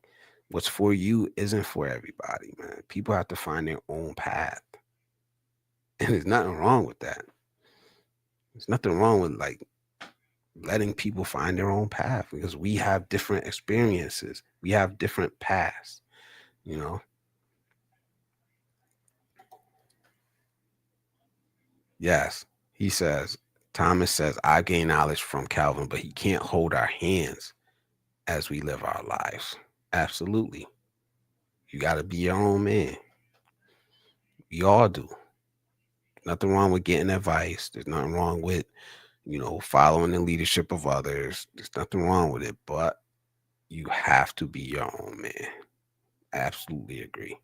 What's for you isn't for everybody, man. People have to find their own path. And there's nothing wrong with that. There's nothing wrong with like letting people find their own path because we have different experiences. We have different paths, you know. Yes, he says, Thomas says, I gain knowledge from Calvin, but he can't hold our hands as we live our lives. Absolutely. You got to be your own man. We all do. Nothing wrong with getting advice. There's nothing wrong with, following the leadership of others. There's nothing wrong with it, but you have to be your own man. Absolutely agree.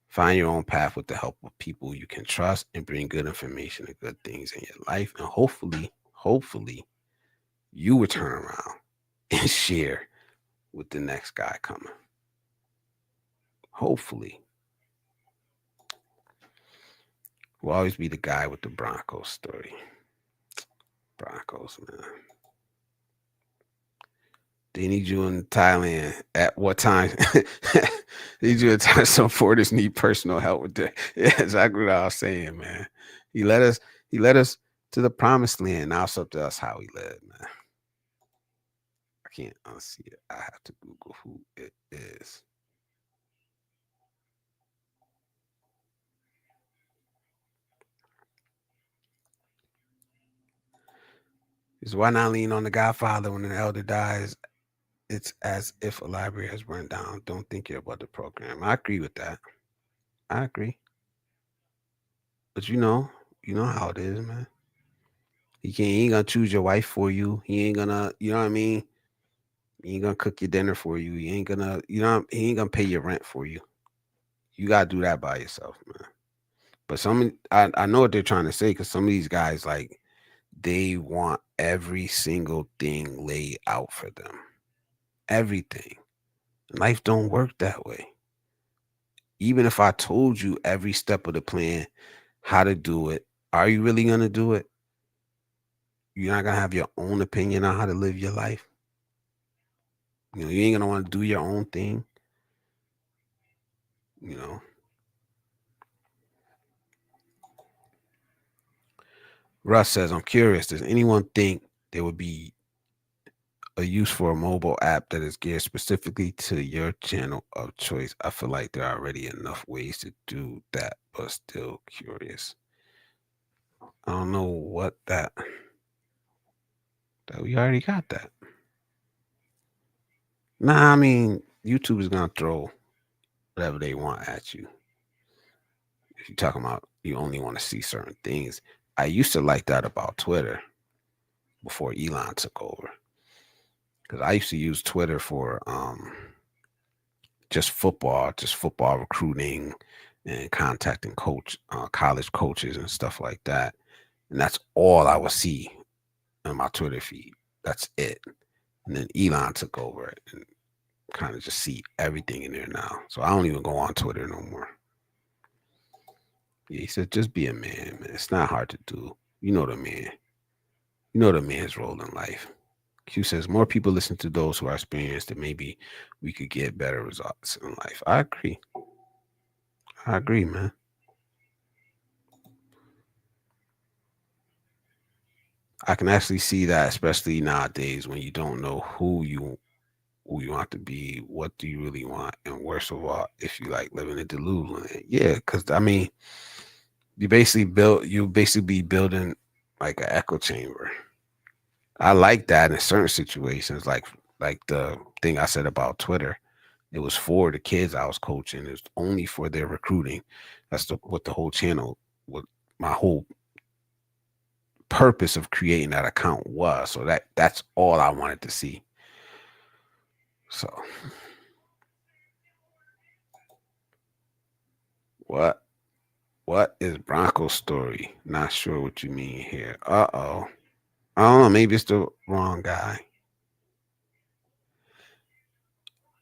Find your own path with the help of people you can trust and bring good information and good things in your life. And hopefully, you will turn around and share with the next guy coming. Hopefully. Will always be the guy with the Broncos story. Broncos, man. They need you in Thailand at what time? They need you at time some foreigners need personal help with that. Yeah, exactly what I was saying, man. He led us to the promised land. Now it's up to us how we live, man. I can't unsee it. I have to Google who it is. Is why not lean on the Godfather when an elder dies? It's as if a library has burned down. Don't think you're about the program. I agree with that. I agree. But you know how it is, man. He ain't gonna choose your wife for you. He ain't gonna, you know what I mean? He ain't gonna cook your dinner for you. He ain't gonna, he ain't gonna pay your rent for you. You gotta do that by yourself, man. But I know what they're trying to say because some of these guys like they want every single thing laid out for them. Everything. Life don't work that way. Even if I told you every step of the plan, how to do it, are you really gonna do it? You're not gonna have your own opinion on how to live your life. You ain't gonna want to do your own thing. You know. Russ says, I'm curious, does anyone think there would be a use for a mobile app that is geared specifically to your channel of choice? I feel like there are already enough ways to do that, but still curious. I don't know what that we already got that. Nah, I mean, YouTube is gonna throw whatever they want at you. If you're talking about you only want to see certain things, I used to like that about Twitter before Elon took over, because I used to use Twitter for just football recruiting and contacting college coaches and stuff like that, and that's all I would see on my Twitter feed. That's it. And then Elon took over it and kind of just see everything in there now. So I don't even go on Twitter no more. Yeah, he said, just be a man, man. It's not hard to do. You know the man. You know the man's role in life. Q says, more people listen to those who are experienced, and maybe we could get better results in life. I agree. I agree, man. I can actually see that, especially nowadays when you don't know who you want to be, what do you really want, and worst of all, if you like living in delusion. Yeah, because I mean, you basically be building like an echo chamber. I like that in certain situations, like the thing I said about Twitter. It was for the kids I was coaching. It was only for their recruiting. That's what the whole channel, what my whole purpose of creating that account was. So that's all I wanted to see. So what what is Bronco's story? Not sure what you mean here. Uh-oh. I don't know. Maybe it's the wrong guy.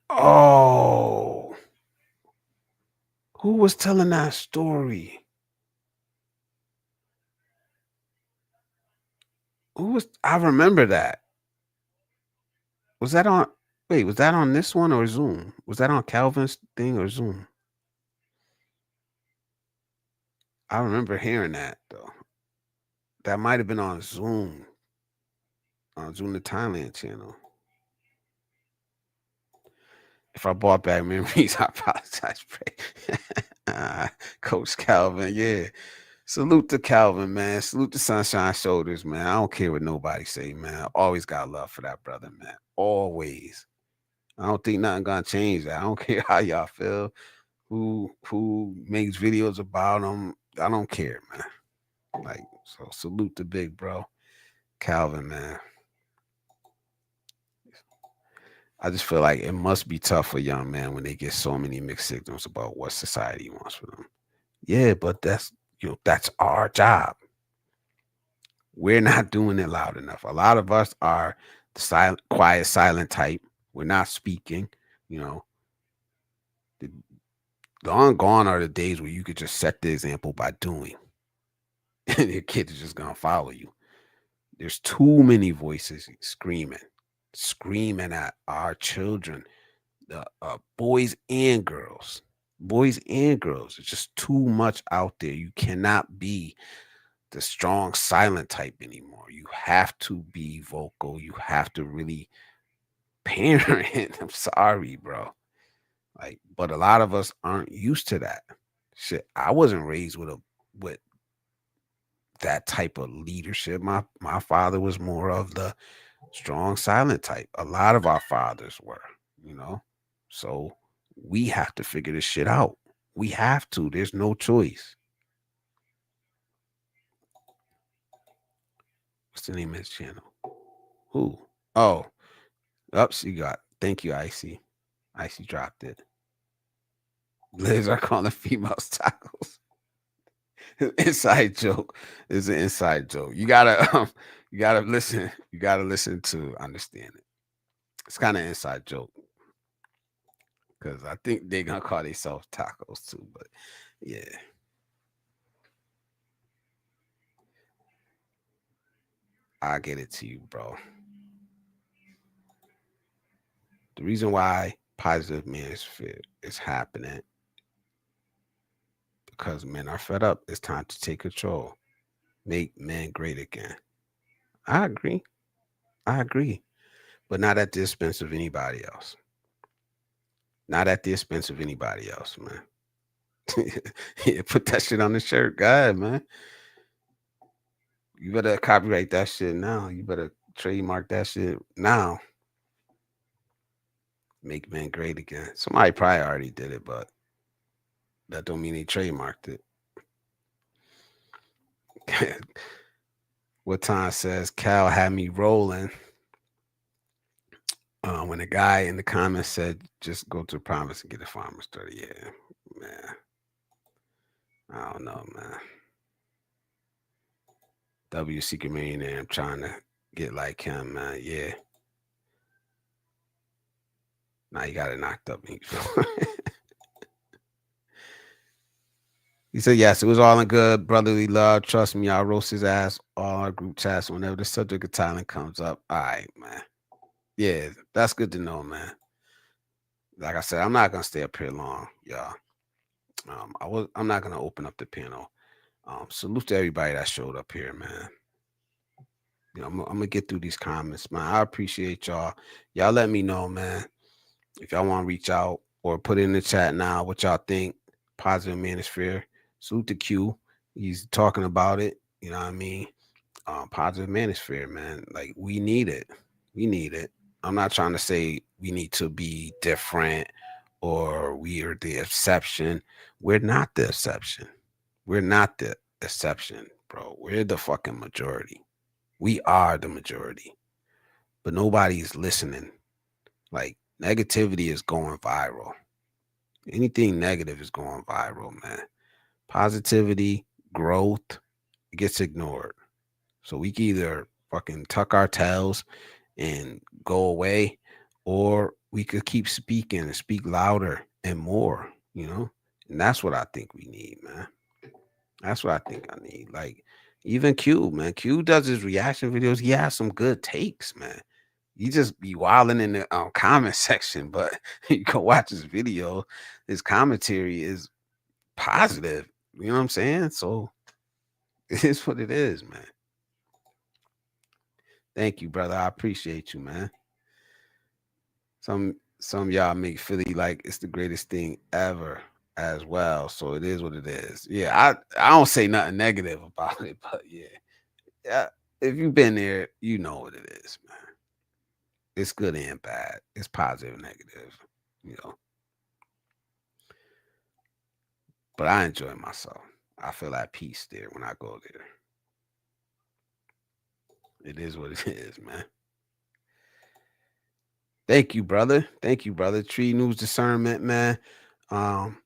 Oh, who was telling that story? Who was? I remember that. Was that on? Wait, was that on this one or Zoom? Was that on Calvin's thing or Zoom? I remember hearing that though. That might have been on Zoom the Thailand channel. If I brought back memories, I apologize, Bray. Coach Calvin, yeah. Salute to Calvin, man. Salute to Sunshine Shoulders, man. I don't care what nobody say, man. I always got love for that brother, man. Always. I don't think nothing gonna change that. I don't care how y'all feel. Who makes videos about him? I don't care, man. Like, so salute to big bro, Calvin, man. I just feel like it must be tough for young men when they get so many mixed signals about what society wants for them. Yeah, but that's our job. We're not doing it loud enough. A lot of us are the silent, quiet, silent type. We're not speaking. You know, the long gone are the days where you could just set the example by doing, and your kids are just gonna follow you. There's too many voices screaming at our children, the boys and girls. Boys and girls. It's just too much out there. You cannot be the strong silent type anymore. You have to be vocal. You have to really parent. I'm sorry, bro. Like, but a lot of us aren't used to that. Shit, I wasn't raised with that type of leadership. My father was more of the strong silent type. A lot of our fathers were, you know. So we have to figure this shit out. We have to. There's no choice. What's the name of his channel? Who? Oh, ups, you got. Thank you, Icy. Icy dropped it. Liz are calling females tacos. Inside joke. It's an inside joke. You gotta listen. You gotta listen to understand it. It's kind of inside joke because I think they're gonna call themselves tacos too. But yeah, I'll get it to you, bro. The reason why positive manosphere is happening because men are fed up. It's time to take control. Make men great again. I agree. I agree. But not at the expense of anybody else. Not at the expense of anybody else, man. Yeah, put that shit on the shirt, God, man. You better copyright that shit now. You better trademark that shit now. Make men great again. Somebody probably already did it, but that don't mean they trademarked it. What time says Cal had me rolling when the guy in the comments said just go to the promise and get a farmer's 30. Yeah, man. I don't know, man. W Secret Millionaire. I'm trying to get like him, man. Yeah. Now you got it knocked up. He said, yes, it was all in good brotherly love. Trust me, I'll roast his ass all our group chats whenever the subject of talent comes up. All right, man. Yeah, that's good to know, man. Like I said, I'm not gonna stay up here long, y'all. I'm not gonna open up the panel. Salute to everybody that showed up here, man. You know, I'm gonna get through these comments, man. I appreciate y'all. Y'all let me know, man. If y'all want to reach out or put it in the chat now what y'all think. Positive Manosphere. Salute to Q. He's talking about it. You know what I mean? Positive Manosphere, man. Like we need it. We need it. I'm not trying to say we need to be different or we are the exception. We're not the exception. We're not the exception, bro. We're the fucking majority. We are the majority. But nobody's listening. Like negativity is going viral. Anything negative is going viral, man. Positivity, growth, it gets ignored. So we can either fucking tuck our tails and go away, or we could keep speaking and speak louder and more, you know? And that's what I think we need, man. That's what I think I need. Like, even Q, man. Q does his reaction videos. He has some good takes, man. You just be wilding in the comment section, but you go watch his video. His commentary is positive. You know what I'm saying? So it is what it is, man. Thank you, brother. I appreciate you, man. Some of y'all make Philly like it's the greatest thing ever as well. So it is what it is. Yeah, I don't say nothing negative about it, but yeah. If you've been there, you know what it is, man. It's good and bad. It's positive and negative, you know. But I enjoy myself. I feel at peace there when I go there. It is what it is, man. Thank you, brother. Thank you, brother. Tree News Discernment, man. Um,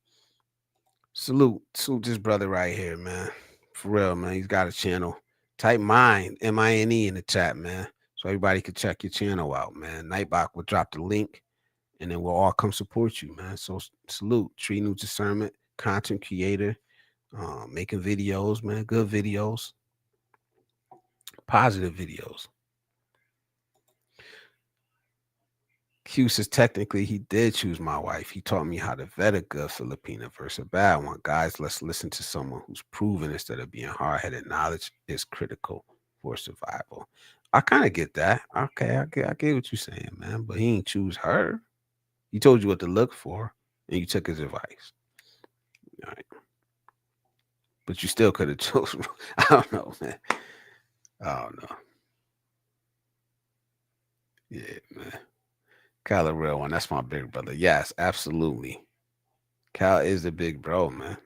salute this brother right here, man. For real, man. He's got a channel. Type mine, MINE in the chat, man. So everybody can check your channel out, man. Nightbot will drop the link and then we'll all come support you, man. So salute, Tree News Discernment, content creator, making videos, man. Good videos, positive videos. Q says technically he did choose my wife. He taught me how to vet a good Filipina versus a bad one. Guys, let's listen to someone who's proven instead of being hard-headed. Knowledge is critical for survival. I kind of get that. Okay, I get what you're saying, man. But he ain't choose her. He told you what to look for, and you took his advice. All right. But you still could have chosen. I don't know, man. I don't know. Yeah, man. Cal a real one. That's my big brother. Yes, absolutely. Cal is the big bro, man.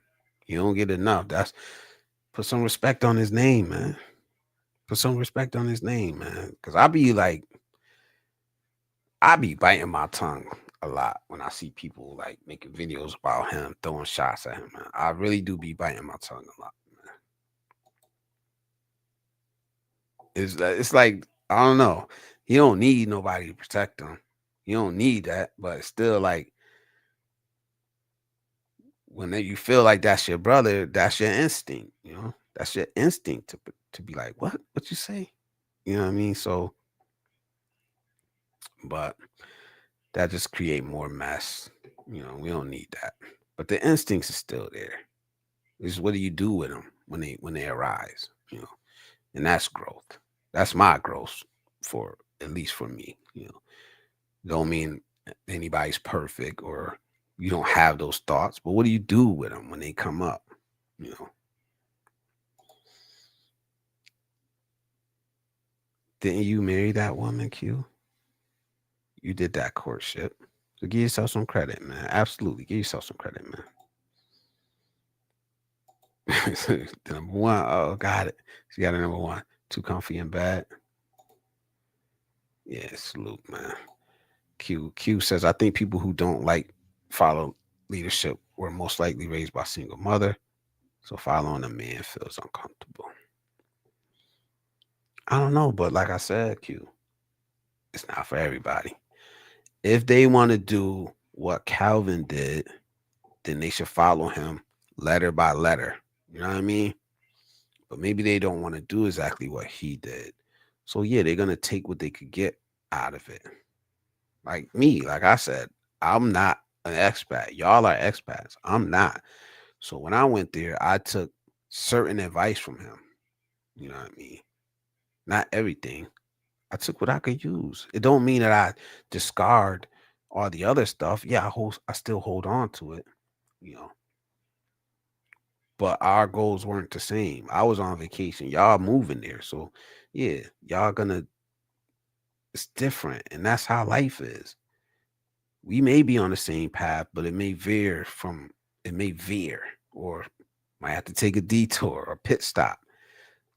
You don't get enough. That's put some respect on his name, man. Put some respect on his name, man. Cause I be biting my tongue a lot when I see people like making videos about him, throwing shots at him, man. I really do be biting my tongue a lot, man. It's like I don't know. He don't need nobody to protect him. You don't need that, but it's still like when you feel like that's your brother, that's your instinct, you know. That's your instinct to be like, what you say? You know what I mean? So, but that just create more mess. You know, we don't need that. But the instincts is still there. It's what do you do with them when they arise? You know, and that's growth. That's my growth for at least for me. You know, don't mean anybody's perfect or you don't have those thoughts, but what do you do with them when they come up? You know. Didn't you marry that woman, Q? You did that courtship. So give yourself some credit, man. Absolutely. Give yourself some credit, man. The number one. Oh, got it. She got a number one. Too comfy and bad. Yeah, salute, man. Q says, I think people who don't like follow leadership were most likely raised by a single mother. So following a man feels uncomfortable. I don't know, but like I said, Q, it's not for everybody. If they want to do what Calvin did, then they should follow him letter by letter. You know what I mean? But maybe they don't want to do exactly what he did. So yeah, they're gonna take what they could get out of it. Like me, like I said, I'm not an expat. Y'all are expats. I'm not. So when I went there, I took certain advice from him. You know what I mean? Not everything. I took what I could use. It don't mean that I discard all the other stuff. Yeah, I still hold on to it, you know. But our goals weren't the same. I was on vacation. Y'all moving there. So yeah, y'all gonna it's different. And that's how life is. We may be on the same path, but it may veer or might have to take a detour or pit stop.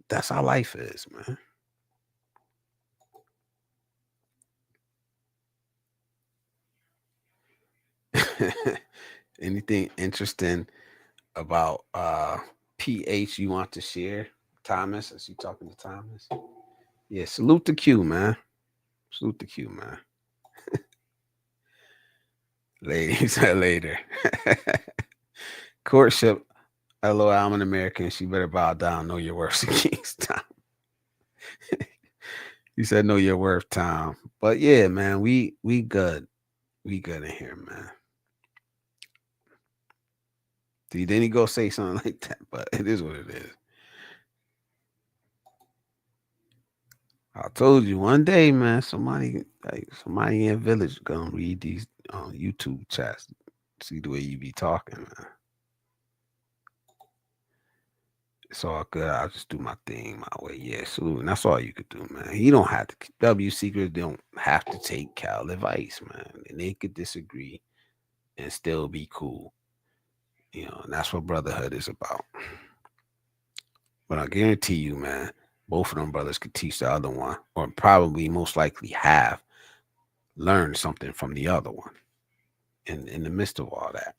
That's how life is, man. Anything interesting about PH you want to share? Thomas, as you talking to Thomas? Yeah, salute the Q, man. Salute the Q, man. Ladies, later. Courtship. Hello, I'm an American. She better bow down. Know your worth, King's Tom. You said know your worth, Tom. But yeah, man, we good. We good in here, man. See, then he go say something like that, but it is what it is. I told you one day, man, somebody in a village gonna read these YouTube chats, see the way you be talking, man. It's all good. I'll just do my thing my way. Yeah, salute. And that's all you could do, man. You don't have to W secrets don't have to take Cal advice, man. And they could disagree and still be cool. You know, and that's what brotherhood is about. But I guarantee you, man, both of them brothers could teach the other one, or probably most likely have learned something from the other one in the midst of all that.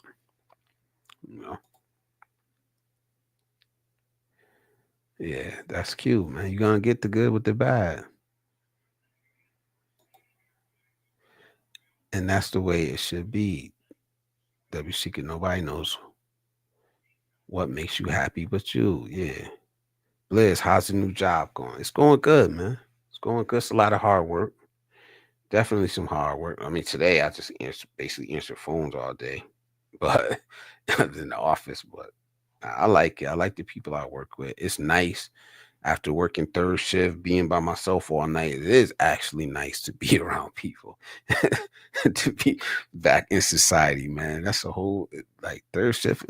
You know? Yeah, that's cute, man. You're gonna get the good with the bad. And that's the way it should be. W Secret, nobody knows what makes you happy but you. Yeah. Liz, how's the new job going? It's going good, man. It's going good. It's a lot of hard work. Definitely some hard work. I mean, today I just basically answer phones all day, but in the office. But I like it. I like the people I work with. It's nice after working third shift, being by myself all night. It is actually nice to be around people, to be back in society, man. That's a whole like third shift,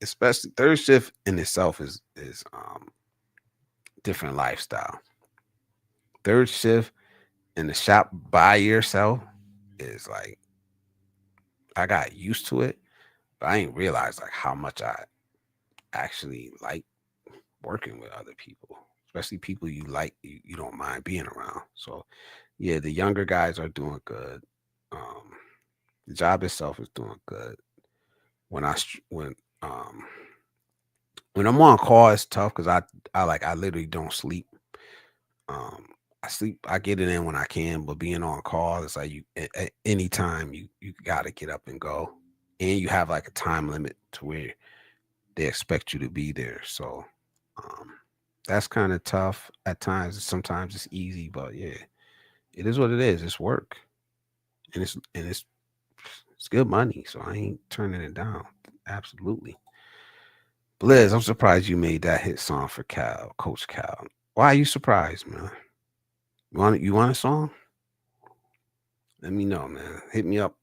especially third shift in itself is different lifestyle. Third shift in the shop by yourself is like I got used to it, but I didn't realize like how much I actually like working with other people, especially people you like you don't mind being around. So yeah, the younger guys are doing good. Um, the job itself is doing good. When I str- when I'm on call, it's tough because I literally don't sleep. Um, I get it in when I can, but being on call is like you at any time you got to get up and go, and you have like a time limit to where they expect you to be there. So um, that's kind of tough at times. Sometimes it's easy, but yeah, it is what it is. It's work, and it's good money. So I ain't turning it down. Absolutely. Blizz, I'm surprised you made that hit song for Cal, Coach Cal. Why are you surprised, man? You want a song? Let me know, man. Hit me up.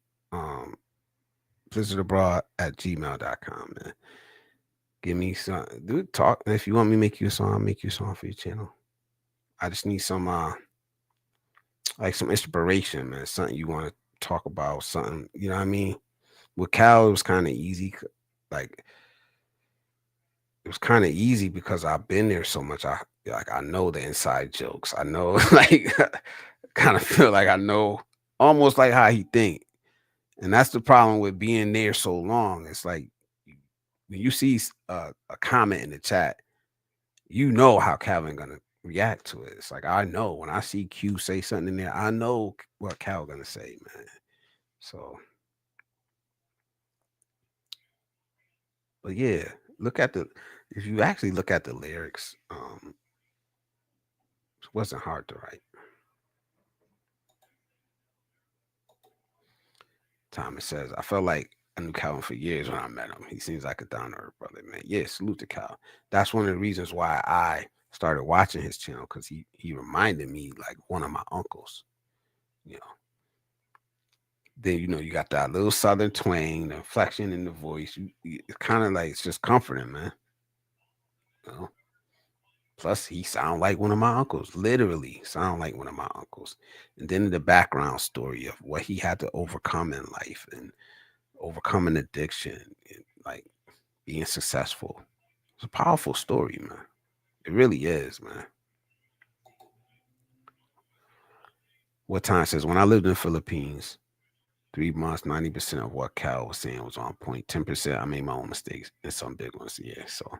Visitabroad at gmail.com, man. Give me some dude talk. If you want me to make you a song, I'll make you a song for your channel. I just need some like some inspiration, man. Something you want to talk about something, you know what I mean? With Cal, it was kind of easy. Like it was kind of easy because I've been there so much. I know the inside jokes. I know like kind of feel like I know almost like how he think. And that's the problem with being there so long. It's like when you see a comment in the chat, you know how Calvin gonna react to it. It's like I know when I see Q say something in there, I know what Cal gonna say, man. So, but yeah, look at the if you actually look at the lyrics, it wasn't hard to write. Thomas says, I felt like I knew Calvin for years when I met him. He seems like a down to earth brother, man. Yeah, salute to Cal. That's one of the reasons why I started watching his channel because he reminded me like one of my uncles. You know, then you got that little southern twang, the inflection in the voice. It's kind of like it's just comforting, man. You know? Plus, he sound like one of my uncles, literally sound like one of my uncles. And then the background story of what he had to overcome in life and overcoming addiction and like being successful. It's a powerful story, man. It really is, man. What time says when I lived in the Philippines, 3 months, 90% of what Cal was saying was on point. 10% I made my own mistakes and some big ones. Yeah. So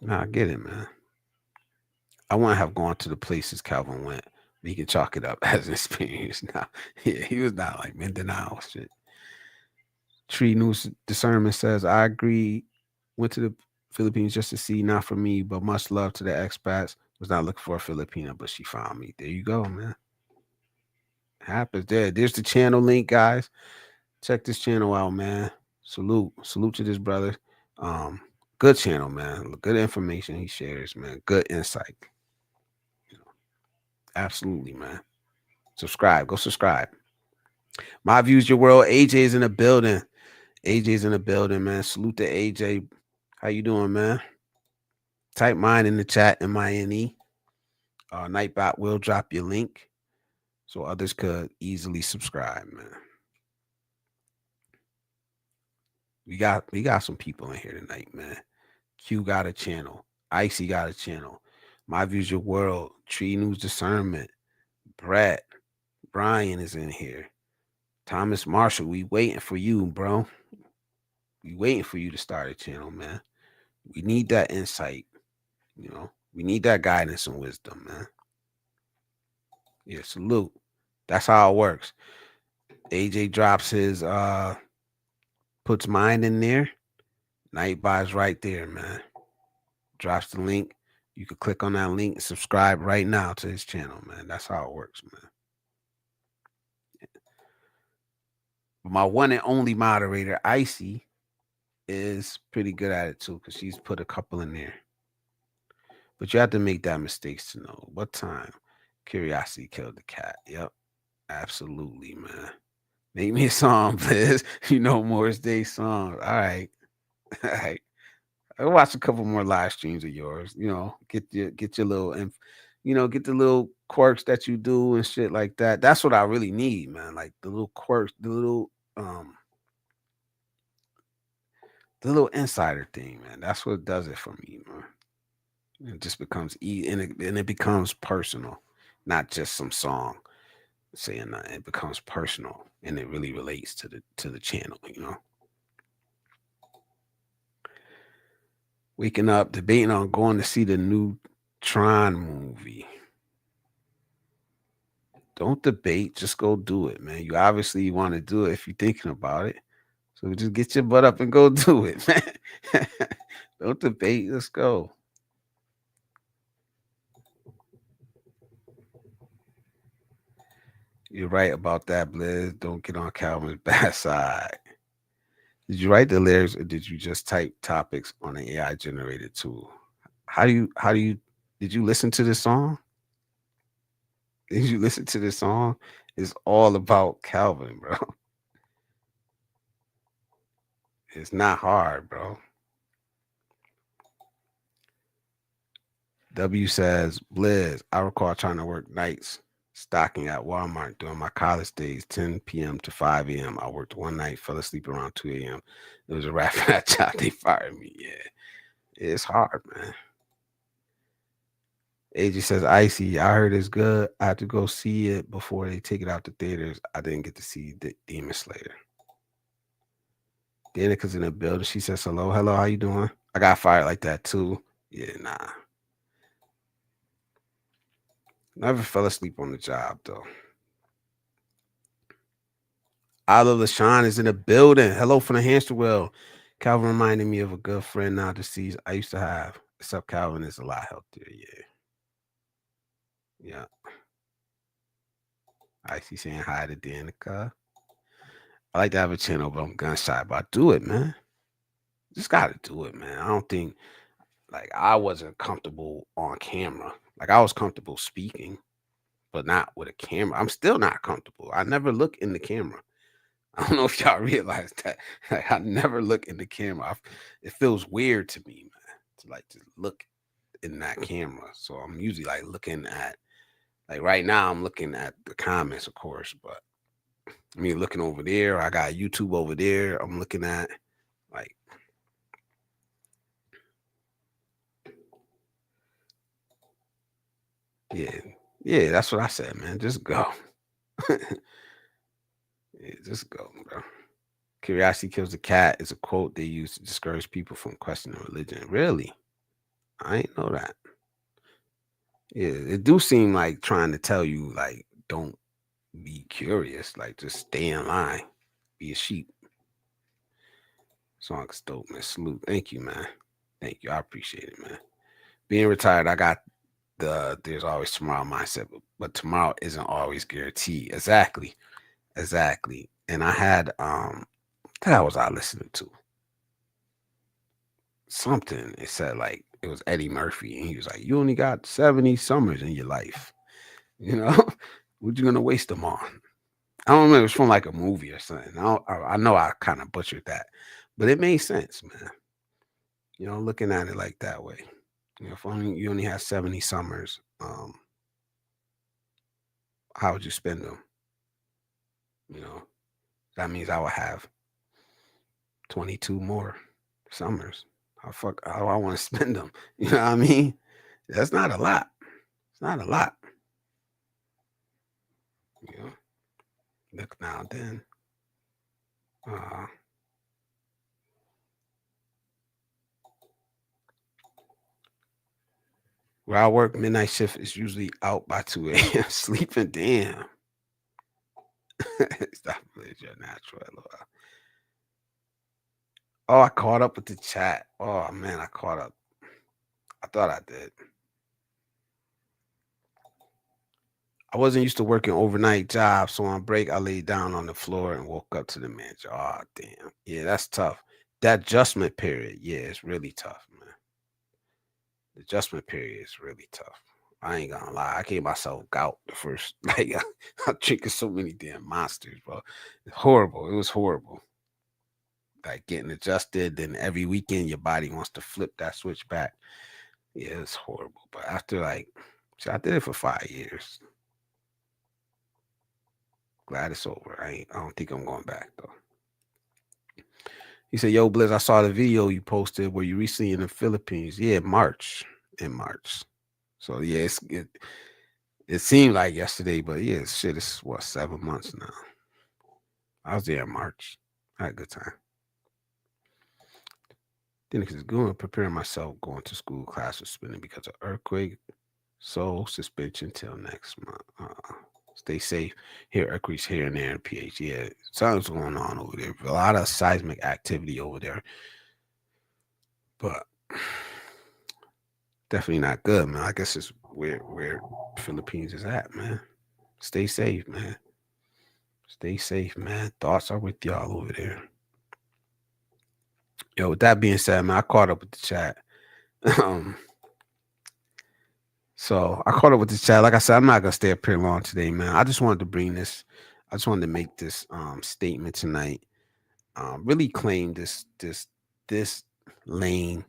nah, I get it, man. I wouldn't have gone to the places Calvin went. But he can chalk it up as an experience. Now, yeah, he was not like Mindanao shit. Tree News Discernment says, I agree. Went to the Philippines just to see, not for me, but much love to the expats. Was not looking for a Filipina, but she found me. There you go, man. Happens there. There's the channel link, guys. Check this channel out, man. Salute to this brother. Good channel, man. Good information he shares, man. Good insight. Absolutely, man. Subscribe. Go subscribe. My views, your world. AJ's in the building. AJ's in the building, man. Salute to AJ. How you doing, man? Type mine in the chat, MINE. Nightbot will drop your link so others could easily subscribe, man. We got some people in here tonight, man. Q got a channel. Icy got a channel. My Views Your World. Tree News Discernment. Brett. Brian is in here. Thomas Marshall. We waiting for you, bro. We waiting for you to start a channel, man. We need that insight. We need that guidance and wisdom, man. Yeah, salute. That's how it works. AJ drops his puts mine in there. Nightbot's right there, man. Drops the link. You could click on that link and subscribe right now to his channel, man. That's how it works, man. But my one and only moderator, Icy, is pretty good at it too, because she's put a couple in there. But you have to make that mistakes to know what time curiosity killed the cat. Yep. Absolutely, man. Make me a song, please. Morris Day songs. All right. All right. I'll watch a couple more live streams of yours. Get your little get the little quirks that you do and shit like that. That's what I really need, man. Like the little quirks, the little insider thing, man. That's what does it for me, man. It just becomes and it becomes personal, not just some song saying that. It becomes personal and it really relates to the channel, Waking up, debating on going to see the new Tron movie. Don't debate, just go do it, man. You obviously want to do it if you're thinking about it. So just get your butt up and go do it, man. Don't debate, let's go. You're right about that, Blizz. Don't get on Calvin's bad side. Did you write the lyrics or did you just type topics on an AI generated tool? Did you listen to this song? Did you listen to this song? It's all about Calvin, bro. It's not hard, bro. W says, Blizz, I recall trying to work nights stocking at Walmart during my college days, 10 p.m. to 5 a.m. I worked one night, fell asleep around 2 a.m. It was a wrap for that job. They fired me. Yeah, it's hard, man. AJ says, Icy, I heard it's good. I have to go see it before they take it out to theaters. I didn't get to see Demon Slayer. Danica's in the building. She says, hello, how you doing? I got fired like that too. Yeah, nah. Never fell asleep on the job though. Oliver LaShawn is in the building. Hello from the hamster wheel. Calvin reminded me of a good friend now deceased I used to have. Except Calvin is a lot healthier. Yeah. Yeah. I see saying hi to Danica. I like to have a channel, but I'm gun shy. But I do it, man. Just gotta do it, man. I don't think like I wasn't comfortable on camera. Like I was comfortable speaking, but not with a camera. I'm still not comfortable. I never look in the camera. I don't know if y'all realize that. Like, I never look in the camera. It feels weird to me, man, to like to look in that camera. So I'm usually like looking at, like right now, I'm looking at the comments, of course, but I mean, looking over there. I got YouTube over there. I'm looking at, like, yeah, that's what I said, man. Just go. Yeah, just go, bro. Curiosity kills the cat is a quote they use to discourage people from questioning religion. Really? I ain't know that. Yeah, it do seem like trying to tell you, like, don't be curious, like, just stay in line, be a sheep. Song's dope, man. Salute. Thank you, man. Thank you. I appreciate it, man. Being retired, I got there's always tomorrow mindset, but tomorrow isn't always guaranteed. Exactly. Exactly. And I had what the hell was I listening to? Something. It said like it was Eddie Murphy, and he was like, "You only got 70 summers in your life. You know, what you gonna waste them on?" I don't remember. It was from like a movie or something. I know I kind of butchered that, but it made sense, man. You know, looking at it like that way. You know, if only you only have 70 summers, how would you spend them? You know, that means I would have 22 more summers. How I want to spend them. You know what I mean? That's not a lot. It's not a lot. You know, look now then. Uh, where I work, midnight shift is usually out by 2 a.m. Sleeping, damn. Stop with your natural. LOL. Oh, I caught up with the chat. Oh man, I caught up. I thought I did. I wasn't used to working overnight jobs, so on break I laid down on the floor and woke up to the manager. Oh damn. Yeah, that's tough. That adjustment period, yeah, it's really tough, man. The adjustment period is really tough. I ain't gonna lie. I gave myself gout the first like I'm drinking so many damn monsters, bro. It's horrible. It was horrible. Like getting adjusted, then every weekend your body wants to flip that switch back. Yeah, it's horrible. But after like, see, I did it for 5 years. Glad it's over. I don't think I'm going back though. He said, "Yo, Blizz, I saw the video you posted where you recently in the Philippines. Yeah, March. In March. So yeah, it seemed like yesterday, but yeah, shit, it's what 7 months now. I was there in March. I had a good time. Then it's going preparing myself going to school class suspended because of earthquake. So suspension till next month. Stay safe. Here, earthquakes here and there in PH. Yeah, something's going on over there. A lot of seismic activity over there, but definitely not good, man. I guess it's where Philippines is at, man. Stay safe, man. Stay safe, man. Thoughts are with y'all over there. Yo, with that being said, man, I caught up with the chat. So I caught up with the chat. Like I said, I'm not gonna stay up here long today, man. I just wanted to bring this. I just wanted to make this statement tonight. Really claim this lane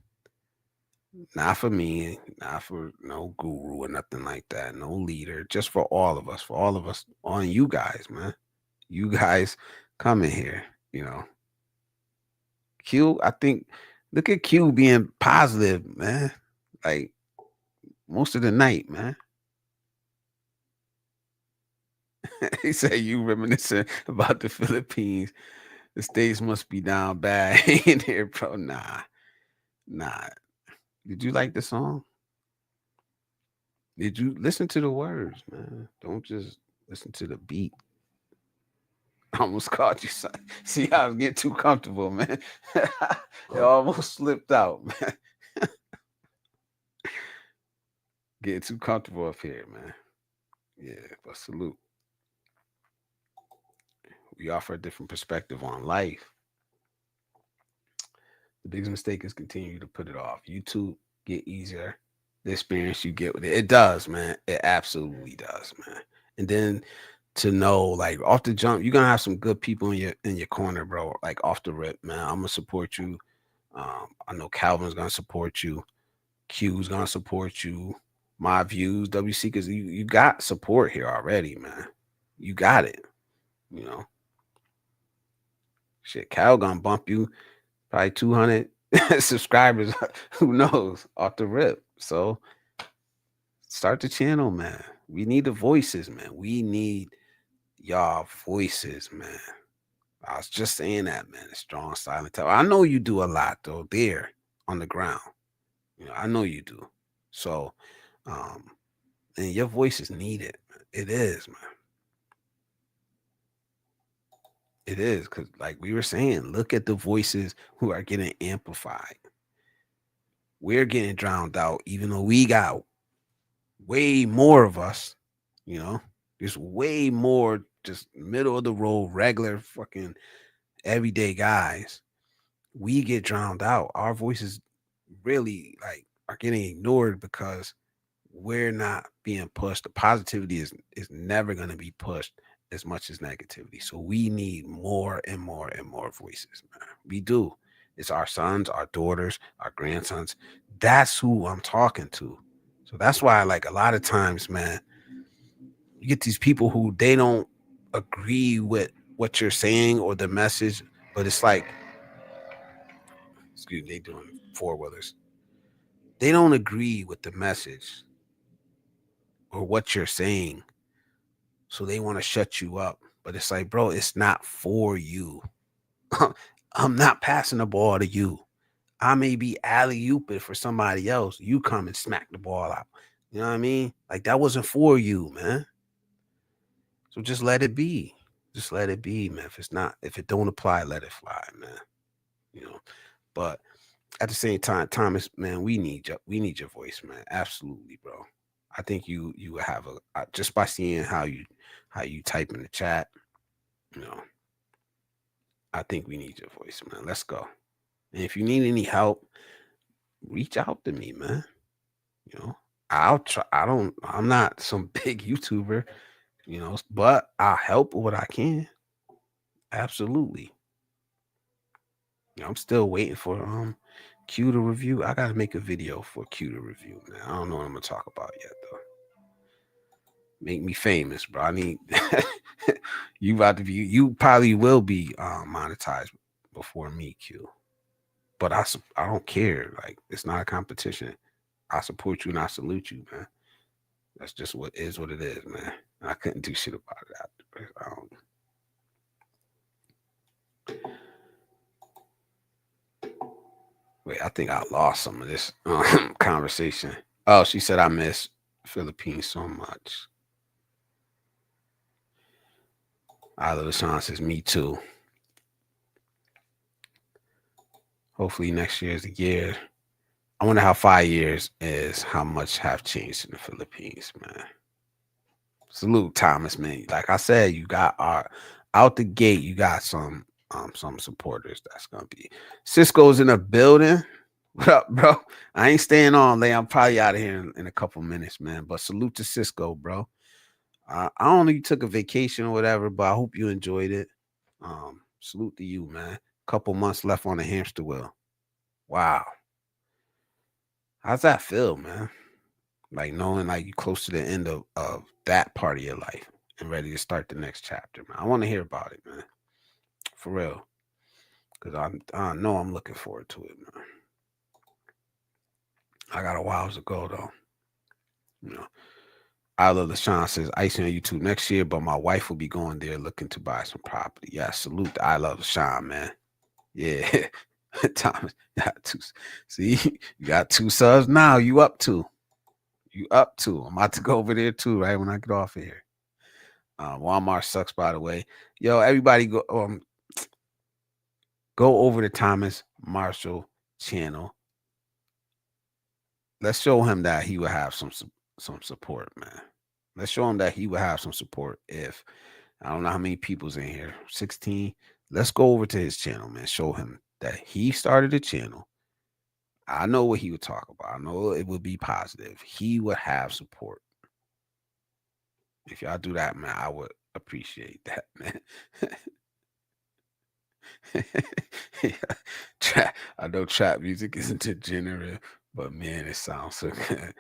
Not for me, not for no guru or nothing like that. No leader, just for all of us, on you guys, man. You guys coming here, you know. Q, I think, look at Q being positive, man. Like most of the night, man. He said you reminiscing about the Philippines. The states must be down bad in here, bro. Nah. Did you like the song? Did you listen to the words, man? Don't just listen to the beat. I almost caught you. See how I was getting too comfortable, man. It almost slipped out, man. Getting too comfortable up here, man. Yeah, but salute. We offer a different perspective on life. The biggest mistake is continue to put it off. YouTube get easier. The experience you get with it, it does, man. It absolutely does, man. And then to know, like off the jump, you're gonna have some good people in your corner, bro. Like off the rip, man. I'm gonna support you. I know Calvin's gonna support you. Q's gonna support you. My views, WC, because you got support here already, man. You got it. You know, shit. Cal gonna bump you probably 200 subscribers. Who knows off the rip? So start the channel, man. We need the voices, man. We need y'all voices, man. I was just saying that, man. A strong silent tower. I know you do a lot though, there on the ground. You know, I know you do. So, and your voice is needed. It is, man. It is because, like we were saying, look at the voices who are getting amplified. We're getting drowned out, even though we got way more of us. You know, there's way more just middle of the road, regular fucking everyday guys. We get drowned out. Our voices really like are getting ignored because we're not being pushed. The positivity is never going to be pushed as much as negativity. So we need more and more and more voices, man. We do. It's our sons, our daughters, our grandsons. That's who I'm talking to. So that's why, like a lot of times, man, you get these people who they don't agree with what you're saying or the message, but it's like, excuse me, they doing four wheelers. They don't agree with the message or what you're saying. So they want to shut you up. But it's like, bro, it's not for you. I'm not passing the ball to you. I may be alley ooping for somebody else. You come and smack the ball out. You know what I mean? Like that wasn't for you, man. So just let it be. Just let it be, man. If it don't apply, let it fly, man. You know. But at the same time, Thomas, man, we need your voice, man. Absolutely, bro. I think you have just by seeing how you type in the chat, you know, I think we need your voice, man. Let's go. And if you need any help, reach out to me, man. You know, I'll try. I'm not some big YouTuber, you know, but I'll help with what I can. Absolutely. You know, I'm still waiting for Q to review. I gotta make a video for Q to review, man. I don't know what I'm gonna talk about yet though. Make me famous, bro. I need you about to be. You probably will be monetized before me, Q. But I don't care. Like it's not a competition. I support you and I salute you, man. That's just what it is, man. I couldn't do shit about it. Wait, I think I lost some of this conversation. Oh, she said I miss Philippines so much. Oliver Sean says, me too. Hopefully next year is the year. I wonder how 5 years is, how much have changed in the Philippines, man. Salute, Thomas, man. Like I said, you got out the gate, you got some supporters that's gonna be. Cisco's in the building. What up, bro? I ain't staying on, Lay. I'm probably out of here in a couple minutes, man. But salute to Cisco, bro. I don't know you took a vacation or whatever, but I hope you enjoyed it. Salute to you, man. Couple months left on the hamster wheel. Wow. How's that feel, man? Like knowing like you close to the end of that part of your life and ready to start the next chapter, man. I want to hear about it, man. For real. Cause I know I'm looking forward to it, man. I got a while to go though. You know. I love LaShawn says icing on YouTube next year, but my wife will be going there looking to buy some property. Yeah, salute to I love LaShawn, man. Yeah. Thomas got two. See, you got 2 subs now. You up to. You up to. I'm about to go over there too, right? When I get off of here. Walmart sucks, by the way. Yo, everybody go over to Thomas Marshall channel. Let's show him that he will have some support, man. Let's show him that he will have some support. If I don't know how many people's in here, 16. Let's go over to his channel, man. Show him that he started a channel. I know what he would talk about. I know it would be positive. He would have support. If y'all do that, man, I would appreciate that, man. Yeah. I know trap music isn't degenerate, but man, it sounds so good.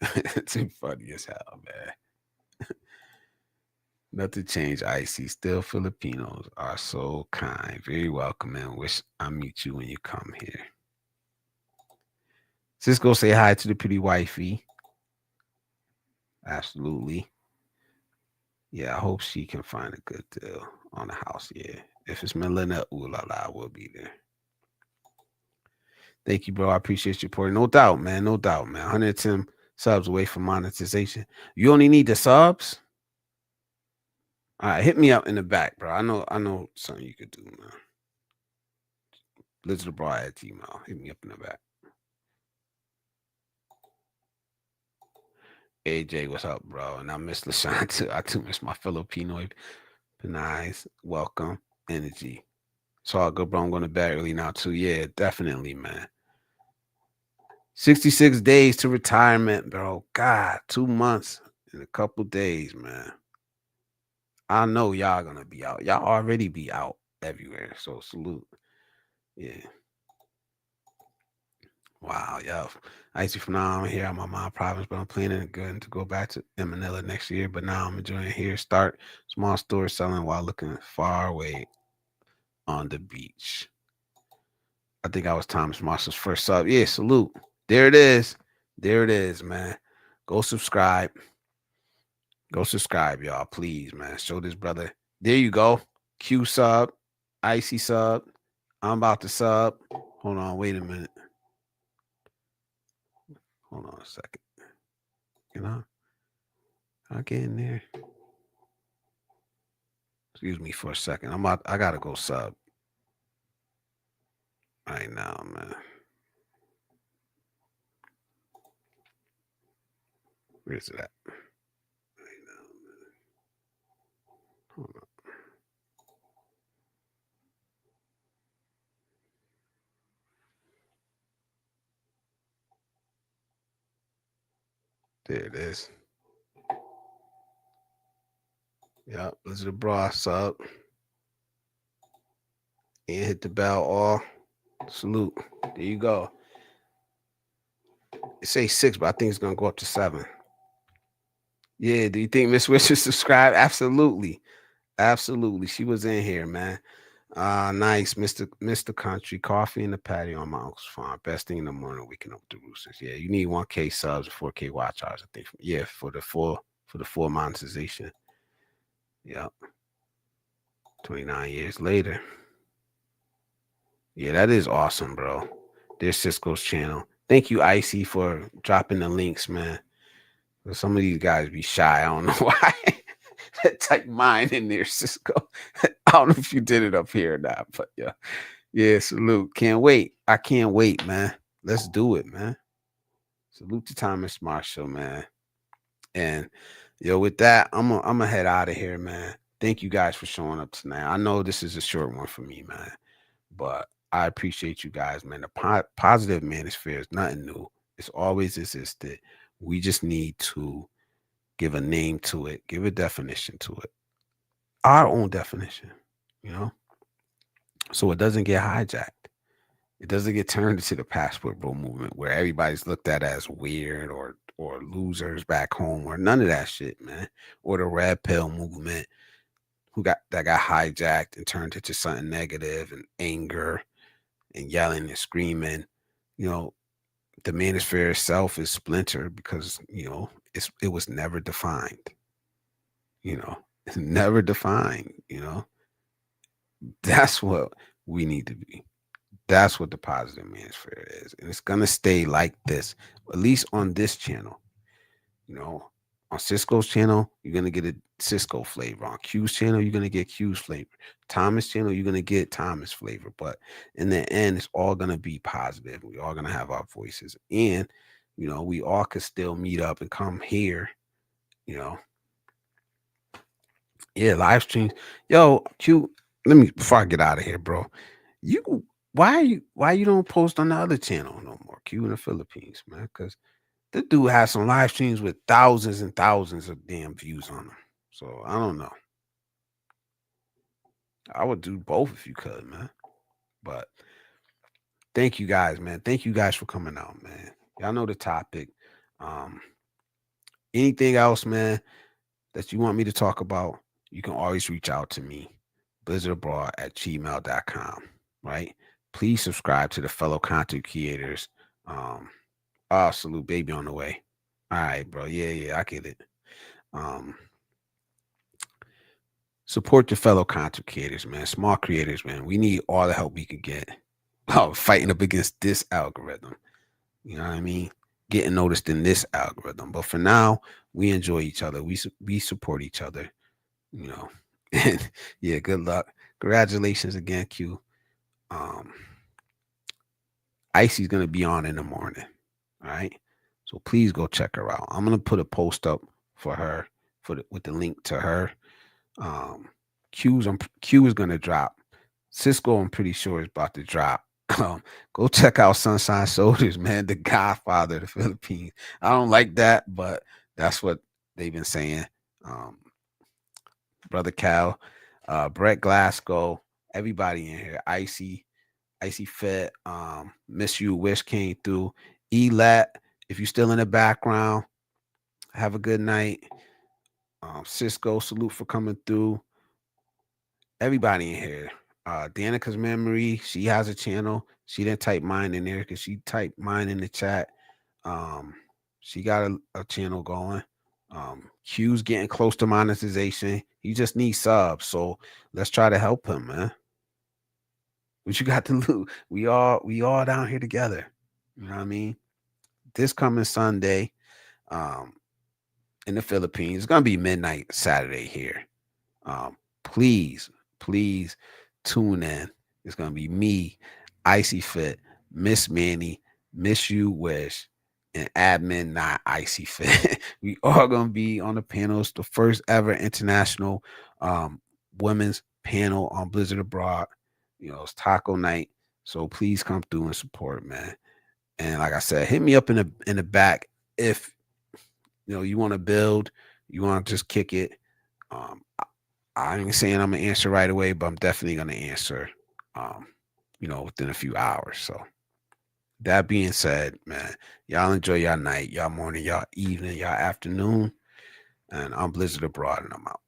It's too funny as hell, man. Nothing changed, Icy. Still Filipinos are so kind, very welcoming. Wish I meet you when you come here. Cisco, say hi to the pretty wifey. Absolutely. Yeah, I hope she can find a good deal on the house. Yeah. If it's Melina, ooh la la, we'll be there. Thank you, bro. I appreciate your support. No doubt, man. No doubt, man. 110 subs away from monetization. You only need the subs? All right, hit me up in the back, bro. I know something you could do, man. Blizzardbro at Gmail. Hit me up in the back. AJ, what's up, bro? And I miss LaShawn too. I too miss my Filipino. Nice. Welcome. Energy. It's all good, bro. I'm going to bed early now, too. Yeah, definitely, man. 66 days to retirement, bro. God, 2 months in a couple days, man. I know y'all going to be out. Y'all already be out everywhere. So salute. Yeah. Wow, yo. I used to from now on here at my mom province, but I'm planning good to go back to Manila next year. But now I'm enjoying here. Start small store selling while looking far away on the beach. I think I was Thomas Marshall's first sub. Yeah, salute. There it is. There it is, man. Go subscribe. Go subscribe, y'all. Please, man. Show this brother. There you go. Q sub. Icy sub. I'm about to sub. Hold on. Wait a minute. Hold on a second. You know? I'll get in there. Excuse me for a second. I gotta go sub. Right now, man. Where's it at? Right now, man. Hold on. There it is. Yep, this is the bra sub. And hit the bell all. Salute. There you go. It say 6, but I think it's gonna go up to 7. Yeah, do you think Miss Wish should subscribe? Absolutely. Absolutely. She was in here, man. Nice. Mr. Country. Coffee in the patio on my uncle's farm. Best thing in the morning, waking up with the roosters. Yeah, you need 1K subs and 4K watch hours, I think. Yeah, for the full monetization. Yep. 29 years later. Yeah, that is awesome, bro. There's Cisco's channel. Thank you, Icy, for dropping the links, man. Some of these guys be shy. I don't know why. Type mine in there, Cisco. I don't know if you did it up here or not, but yeah. Yeah, salute. Can't wait. I can't wait, man. Let's do it, man. Salute to Thomas Marshall, man. And yo, with that, I'm gonna head out of here, man. Thank you guys for showing up tonight. I know this is a short one for me, man, but I appreciate you guys, man. The positive manosphere is nothing new. It's always existed. We just need to give a name to it, give a definition to it, our own definition, you know, so it doesn't get hijacked. It doesn't get turned into the passport bro movement where everybody's looked at as weird or losers back home or none of that shit, man. Or the red pill movement that got hijacked and turned into something negative and anger and yelling and screaming. You know, the manosphere itself is splintered because, it was never defined. It's never defined, That's what we need to be. That's what the positive manosphere is. And it's gonna stay like this, at least on this channel. On Cisco's channel, you're gonna get a Cisco flavor. On Q's channel, you're gonna get Q's flavor. Thomas channel, you're gonna get Thomas flavor. But in the end, it's all gonna be positive. We all gonna have our voices, and we all could still meet up and come here. Yeah, live streams. Yo, Q. Let me before I get out of here, bro. You why you don't post on the other channel no more? Q in the Philippines, man, because this dude has some live streams with thousands and thousands of damn views on them. So I don't know. I would do both if you could, man. But thank you guys, man. Thank you guys for coming out, man. Y'all know the topic. Um, anything else, man, that you want me to talk about, you can always reach out to me, blizzardabroad@gmail.com. Right? Please subscribe to the fellow content creators. Salute baby on the way. All right, bro. Yeah, I get it. Support your fellow content creators, man. Small creators, man. We need all the help we can get. Fighting up against this algorithm. You know what I mean? Getting noticed in this algorithm. But for now, we enjoy each other. We support each other. And yeah, good luck. Congratulations again, Q. Icy's gonna be on in the morning. All right. So please go check her out. I'm gonna put a post up for her with the link to her. Q is gonna drop. Cisco, I'm pretty sure is about to drop. Go check out Sunshine Soldiers, man, the Godfather of the Philippines. I don't like that, but that's what they've been saying. Brother Cal, Brett Glasgow, everybody in here, Icy Fit, Miss You Wish came through. Elat, if you're still in the background, have a good night. Cisco, salute for coming through. Everybody in here. Danica's Memory, she has a channel. She didn't type mine in there because she typed mine in the chat. She got a channel going. Q's getting close to monetization. He just needs subs. So let's try to help him, man. What you got to lose? We all down here together. You know what I mean? This coming Sunday, in the Philippines, it's gonna be midnight Saturday here. Please tune in. It's gonna be me, Icy Fit, Miss Manny, Miss You Wish, and admin not Icy Fit. We all gonna be on the panels, the first ever international women's panel on Blizzard Abroad. It's taco night. So please come through and support, man. And like I said, hit me up in the back if you want to build, you want to just kick it. I ain't saying I'm gonna answer right away, but I'm definitely gonna answer within a few hours. So that being said, man, y'all enjoy y'all night, y'all morning, y'all evening, y'all afternoon. And I'm Blizzard Abroad and I'm out.